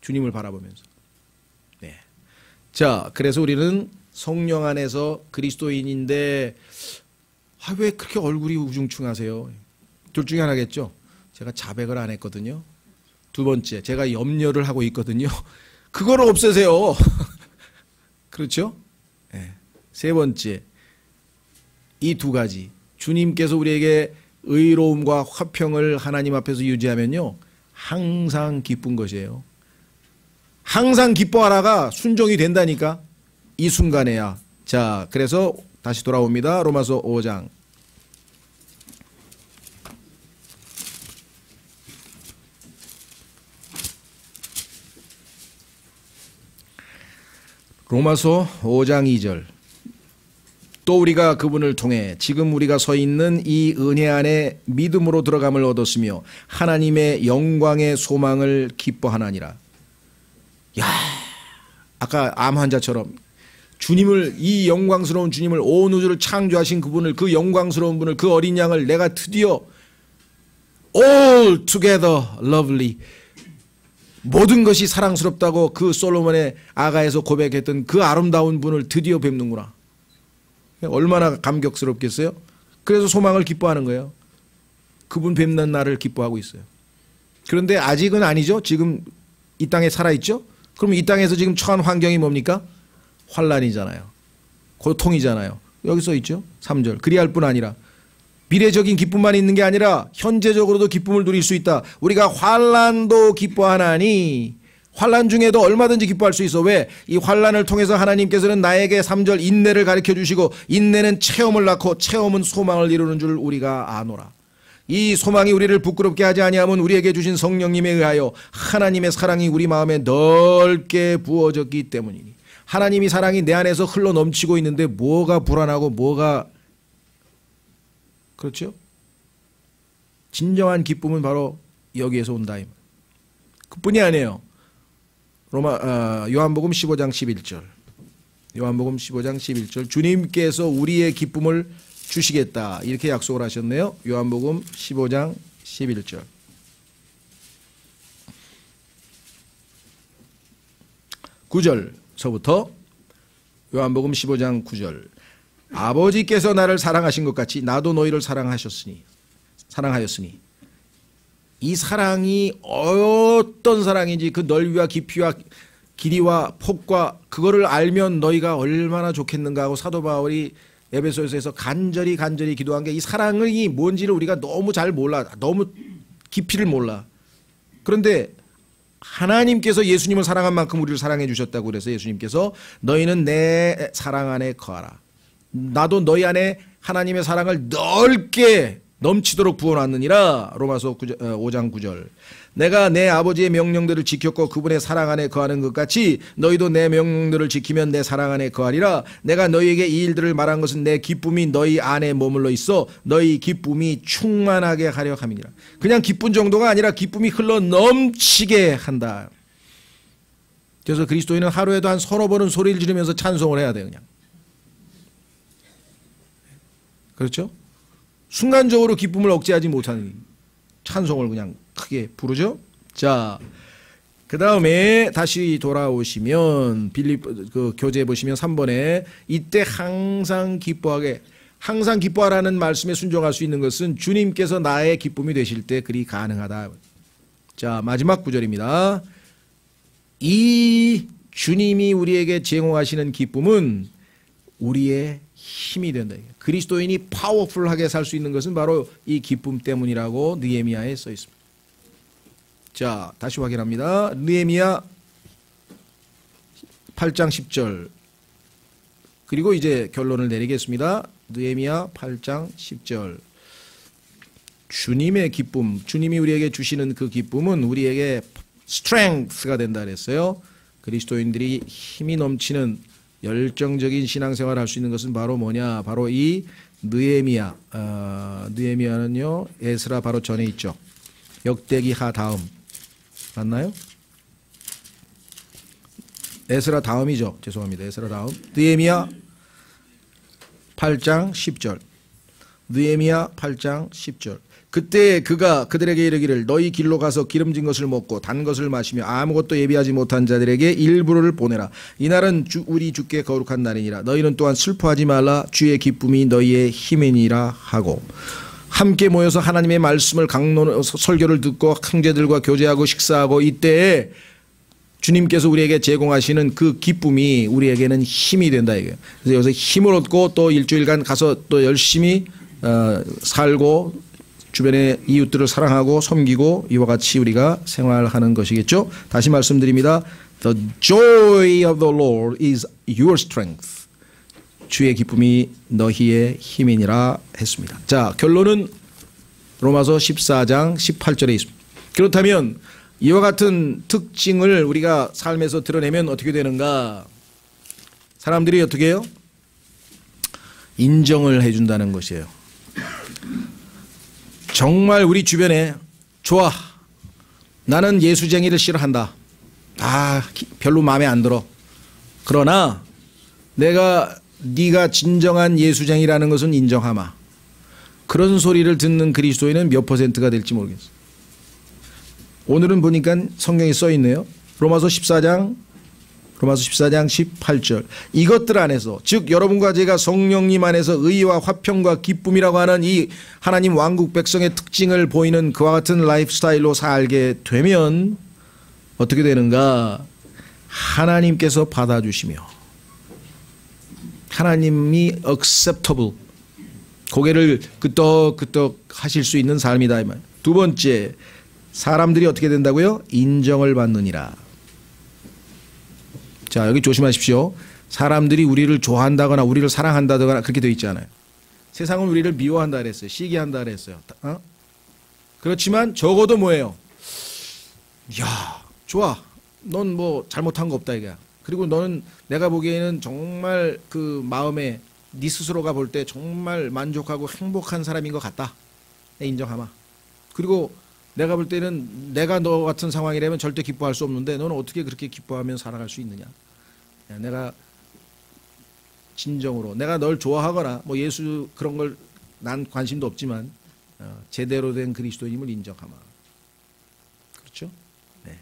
주님을 바라보면서. 네. 자, 그래서 우리는 성령 안에서 그리스도인인데 왜 그렇게 얼굴이 우중충하세요? 둘 중에 하나겠죠. 제가 자백을 안 했거든요. 두 번째, 제가 염려를 하고 있거든요. 그거를 없애세요. 그렇죠? 네. 세 번째, 이 두 가지 주님께서 우리에게 의로움과 화평을 하나님 앞에서 유지하면요 항상 기쁜 것이에요. 항상 기뻐하라가 순종이 된다니까 이 순간에야. 자, 그래서 다시 돌아옵니다. 로마서 5장 로마서 5장 2절. 또 우리가 그분을 통해 지금 우리가 서 있는 이 은혜 안에 믿음으로 들어감을 얻었으며 하나님의 영광의 소망을 기뻐하나니라. 야, 아까 암 환자처럼 주님을, 이 영광스러운 주님을, 온 우주를 창조하신 그분을, 그 영광스러운 분을, 그 어린 양을 내가 드디어 all together lovely, 모든 것이 사랑스럽다고 그 솔로몬의 아가에서 고백했던 그 아름다운 분을 드디어 뵙는구나. 얼마나 감격스럽겠어요? 그래서 소망을 기뻐하는 거예요. 그분 뵙는 날을 기뻐하고 있어요. 그런데 아직은 아니죠. 지금 이 땅에 살아있죠. 그럼 이 땅에서 지금 처한 환경이 뭡니까? 환난이잖아요. 고통이잖아요. 여기 써 있죠. 3절. 그리할 뿐 아니라 미래적인 기쁨만 있는 게 아니라 현재적으로도 기쁨을 누릴 수 있다. 우리가 환난도 기뻐하나니, 환난 중에도 얼마든지 기뻐할 수 있어. 왜? 이 환난을 통해서 하나님께서는 나에게 3절 인내를 가르쳐 주시고, 인내는 체험을 낳고 체험은 소망을 이루는 줄 우리가 아노라. 이 소망이 우리를 부끄럽게 하지 아니하면 우리에게 주신 성령님에 의하여 하나님의 사랑이 우리 마음에 넓게 부어졌기 때문이니. 하나님이 사랑이 내 안에서 흘러 넘치고 있는데 뭐가 불안하고 뭐가, 그렇죠? 진정한 기쁨은 바로 여기에서 온다. 그뿐이 아니에요. 요한복음 15장 11절. 요한복음 15장 11절. 주님께서 우리의 기쁨을 주시겠다. 이렇게 약속을 하셨네요. 요한복음 15장 11절. 9절서부터 요한복음 15장 9절. 아버지께서 나를 사랑하신 것 같이 나도 너희를 사랑하였으니 이 사랑이 어떤 사랑인지 그 넓이와 깊이와 길이와 폭과 그거를 알면 너희가 얼마나 좋겠는가 하고 사도 바울이 에베소서에서 간절히 기도한 게, 이 사랑이 뭔지를 우리가 너무 잘 몰라. 너무 깊이를 몰라. 그런데 하나님께서 예수님을 사랑한 만큼 우리를 사랑해 주셨다고 그래서 예수님께서 너희는 내 사랑 안에 거하라. 나도 너희 안에 하나님의 사랑을 넓게 넘치도록 부어놨느니라. 로마서 5장 9절. 내가 내 아버지의 명령들을 지켰고 그분의 사랑 안에 거하는 것 같이 너희도 내 명령들을 지키면 내 사랑 안에 거하리라. 내가 너희에게 이 일들을 말한 것은 내 기쁨이 너희 안에 머물러 있어 너희 기쁨이 충만하게 하려 함이니라. 그냥 기쁜 정도가 아니라 기쁨이 흘러 넘치게 한다. 그래서 그리스도인은 하루에도 한 서너 번은 소리를 지르면서 찬송을 해야 돼요. 그냥. 그렇죠? 순간적으로 기쁨을 억제하지 못하는 찬송을 그냥 크게 부르죠. 자, 그 다음에 다시 돌아오시면 그 교재 보시면 3번에 이때 항상 기뻐하게, 항상 기뻐하라는 말씀에 순종할 수 있는 것은 주님께서 나의 기쁨이 되실 때 그리 가능하다. 자, 마지막 구절입니다. 이 주님이 우리에게 제공하시는 기쁨은 우리의 힘이 된다. 그리스도인이 파워풀하게 살 수 있는 것은 바로 이 기쁨 때문이라고 느헤미야에 써 있습니다. 자, 다시 확인합니다. 느헤미야 8장 10절. 그리고 이제 결론을 내리겠습니다. 느헤미야 8장 10절. 주님의 기쁨, 주님이 우리에게 주시는 그 기쁨은 우리에게 strength가 된다 그랬어요. 그리스도인들이 힘이 넘치는 열정적인 신앙생활을 할 수 있는 것은 바로 뭐냐? 바로 이 느헤미야. 느헤미야는요, 에스라 바로 전에 있죠. 역대기하 다음. 맞나요? 에스라 다음이죠. 죄송합니다. 에스라 다음. 느헤미야 8장 10절. 느헤미야 8장 10절. 그때 그가 그들에게 이르기를 너희 길로 가서 기름진 것을 먹고 단 것을 마시며 아무것도 예비하지 못한 자들에게 일부를 보내라. 이날은 우리 주께 거룩한 날이니라. 너희는 또한 슬퍼하지 말라. 주의 기쁨이 너희의 힘이니라 하고, 함께 모여서 하나님의 말씀을 설교를 듣고 형제들과 교제하고 식사하고, 이때에 주님께서 우리에게 제공하시는 그 기쁨이 우리에게는 힘이 된다 이거예요. 그래서 여기서 힘을 얻고 또 일주일간 가서 또 열심히 살고 주변의 이웃들을 사랑하고 섬기고 이와 같이 우리가 생활하는 것이겠죠. 다시 말씀드립니다. The joy of the Lord is your strength. 주의 기쁨이 너희의 힘이니라 했습니다. 자, 결론은 로마서 14장 18절에 있습니다. 그렇다면 이와 같은 특징을 우리가 삶에서 드러내면 어떻게 되는가? 사람들이 어떻게 해요? 인정을 해준다는 것이에요. 정말 우리 주변에 좋아, 나는 예수쟁이를 싫어한다, 별로 마음에 안 들어, 그러나 네가 진정한 예수쟁이라는 것은 인정하마, 그런 소리를 듣는 그리스도인은 몇 퍼센트가 될지 모르겠어요. 오늘은 보니까 성경에 써 있네요. 로마서 14장 18절. 이것들 안에서, 즉 여러분과 제가 성령님 안에서 의와 화평과 기쁨이라고 하는 이 하나님 왕국 백성의 특징을 보이는 그와 같은 라이프 스타일로 살게 되면 어떻게 되는가? 하나님께서 받아주시며 하나님이 acceptable, 고개를 끄덕끄덕 하실 수 있는 삶이다 이 말. 두 번째, 사람들이 어떻게 된다고요? 인정을 받느니라. 자, 여기 조심하십시오. 사람들이 우리를 좋아한다거나 우리를 사랑한다거나 그렇게 되어 있지 않아요. 세상은 우리를 미워한다 그랬어요. 시기한다 그랬어요. 그렇지만 적어도 뭐예요? 야, 좋아. 넌 뭐 잘못한 거 없다 이거야. 그리고 너는 내가 보기에는 정말 그 마음에 네 스스로가 볼 때 정말 만족하고 행복한 사람인 것 같다. 인정하마. 그리고 내가 볼 때는 내가 너 같은 상황이라면 절대 기뻐할 수 없는데 너는 어떻게 그렇게 기뻐하며 살아갈 수 있느냐. 내가 진정으로 내가 널 좋아하거나 뭐 예수 그런 걸 난 관심도 없지만 제대로 된 그리스도인임을 인정하마. 그렇죠? 네.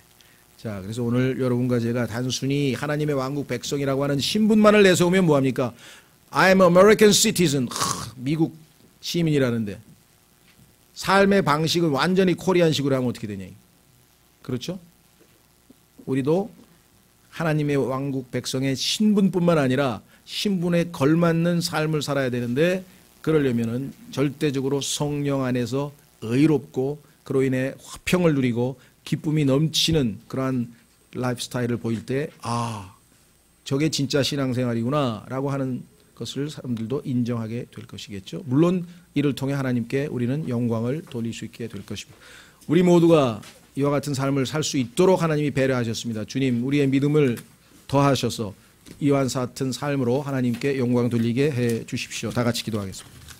자, 그래서 오늘 여러분과 제가 단순히 하나님의 왕국 백성이라고 하는 신분만을 내세우면 뭐합니까? I'm American citizen. 미국 시민이라는데 삶의 방식을 완전히 코리안식으로 하면 어떻게 되냐. 그렇죠? 우리도 하나님의 왕국 백성의 신분뿐만 아니라 신분에 걸맞는 삶을 살아야 되는데, 그러려면은 절대적으로 성령 안에서 의롭고 그로 인해 화평을 누리고 기쁨이 넘치는 그러한 라이프 스타일을 보일 때 저게 진짜 신앙생활이구나 라고 하는 것을 사람들도 인정하게 될 것이겠죠. 물론 이를 통해 하나님께 우리는 영광을 돌릴 수 있게 될 것입니다. 우리 모두가 이와 같은 삶을 살 수 있도록 하나님이 배려하셨습니다. 주님, 우리의 믿음을 더하셔서 이와 같은 삶으로 하나님께 영광 돌리게 해 주십시오. 다 같이 기도하겠습니다.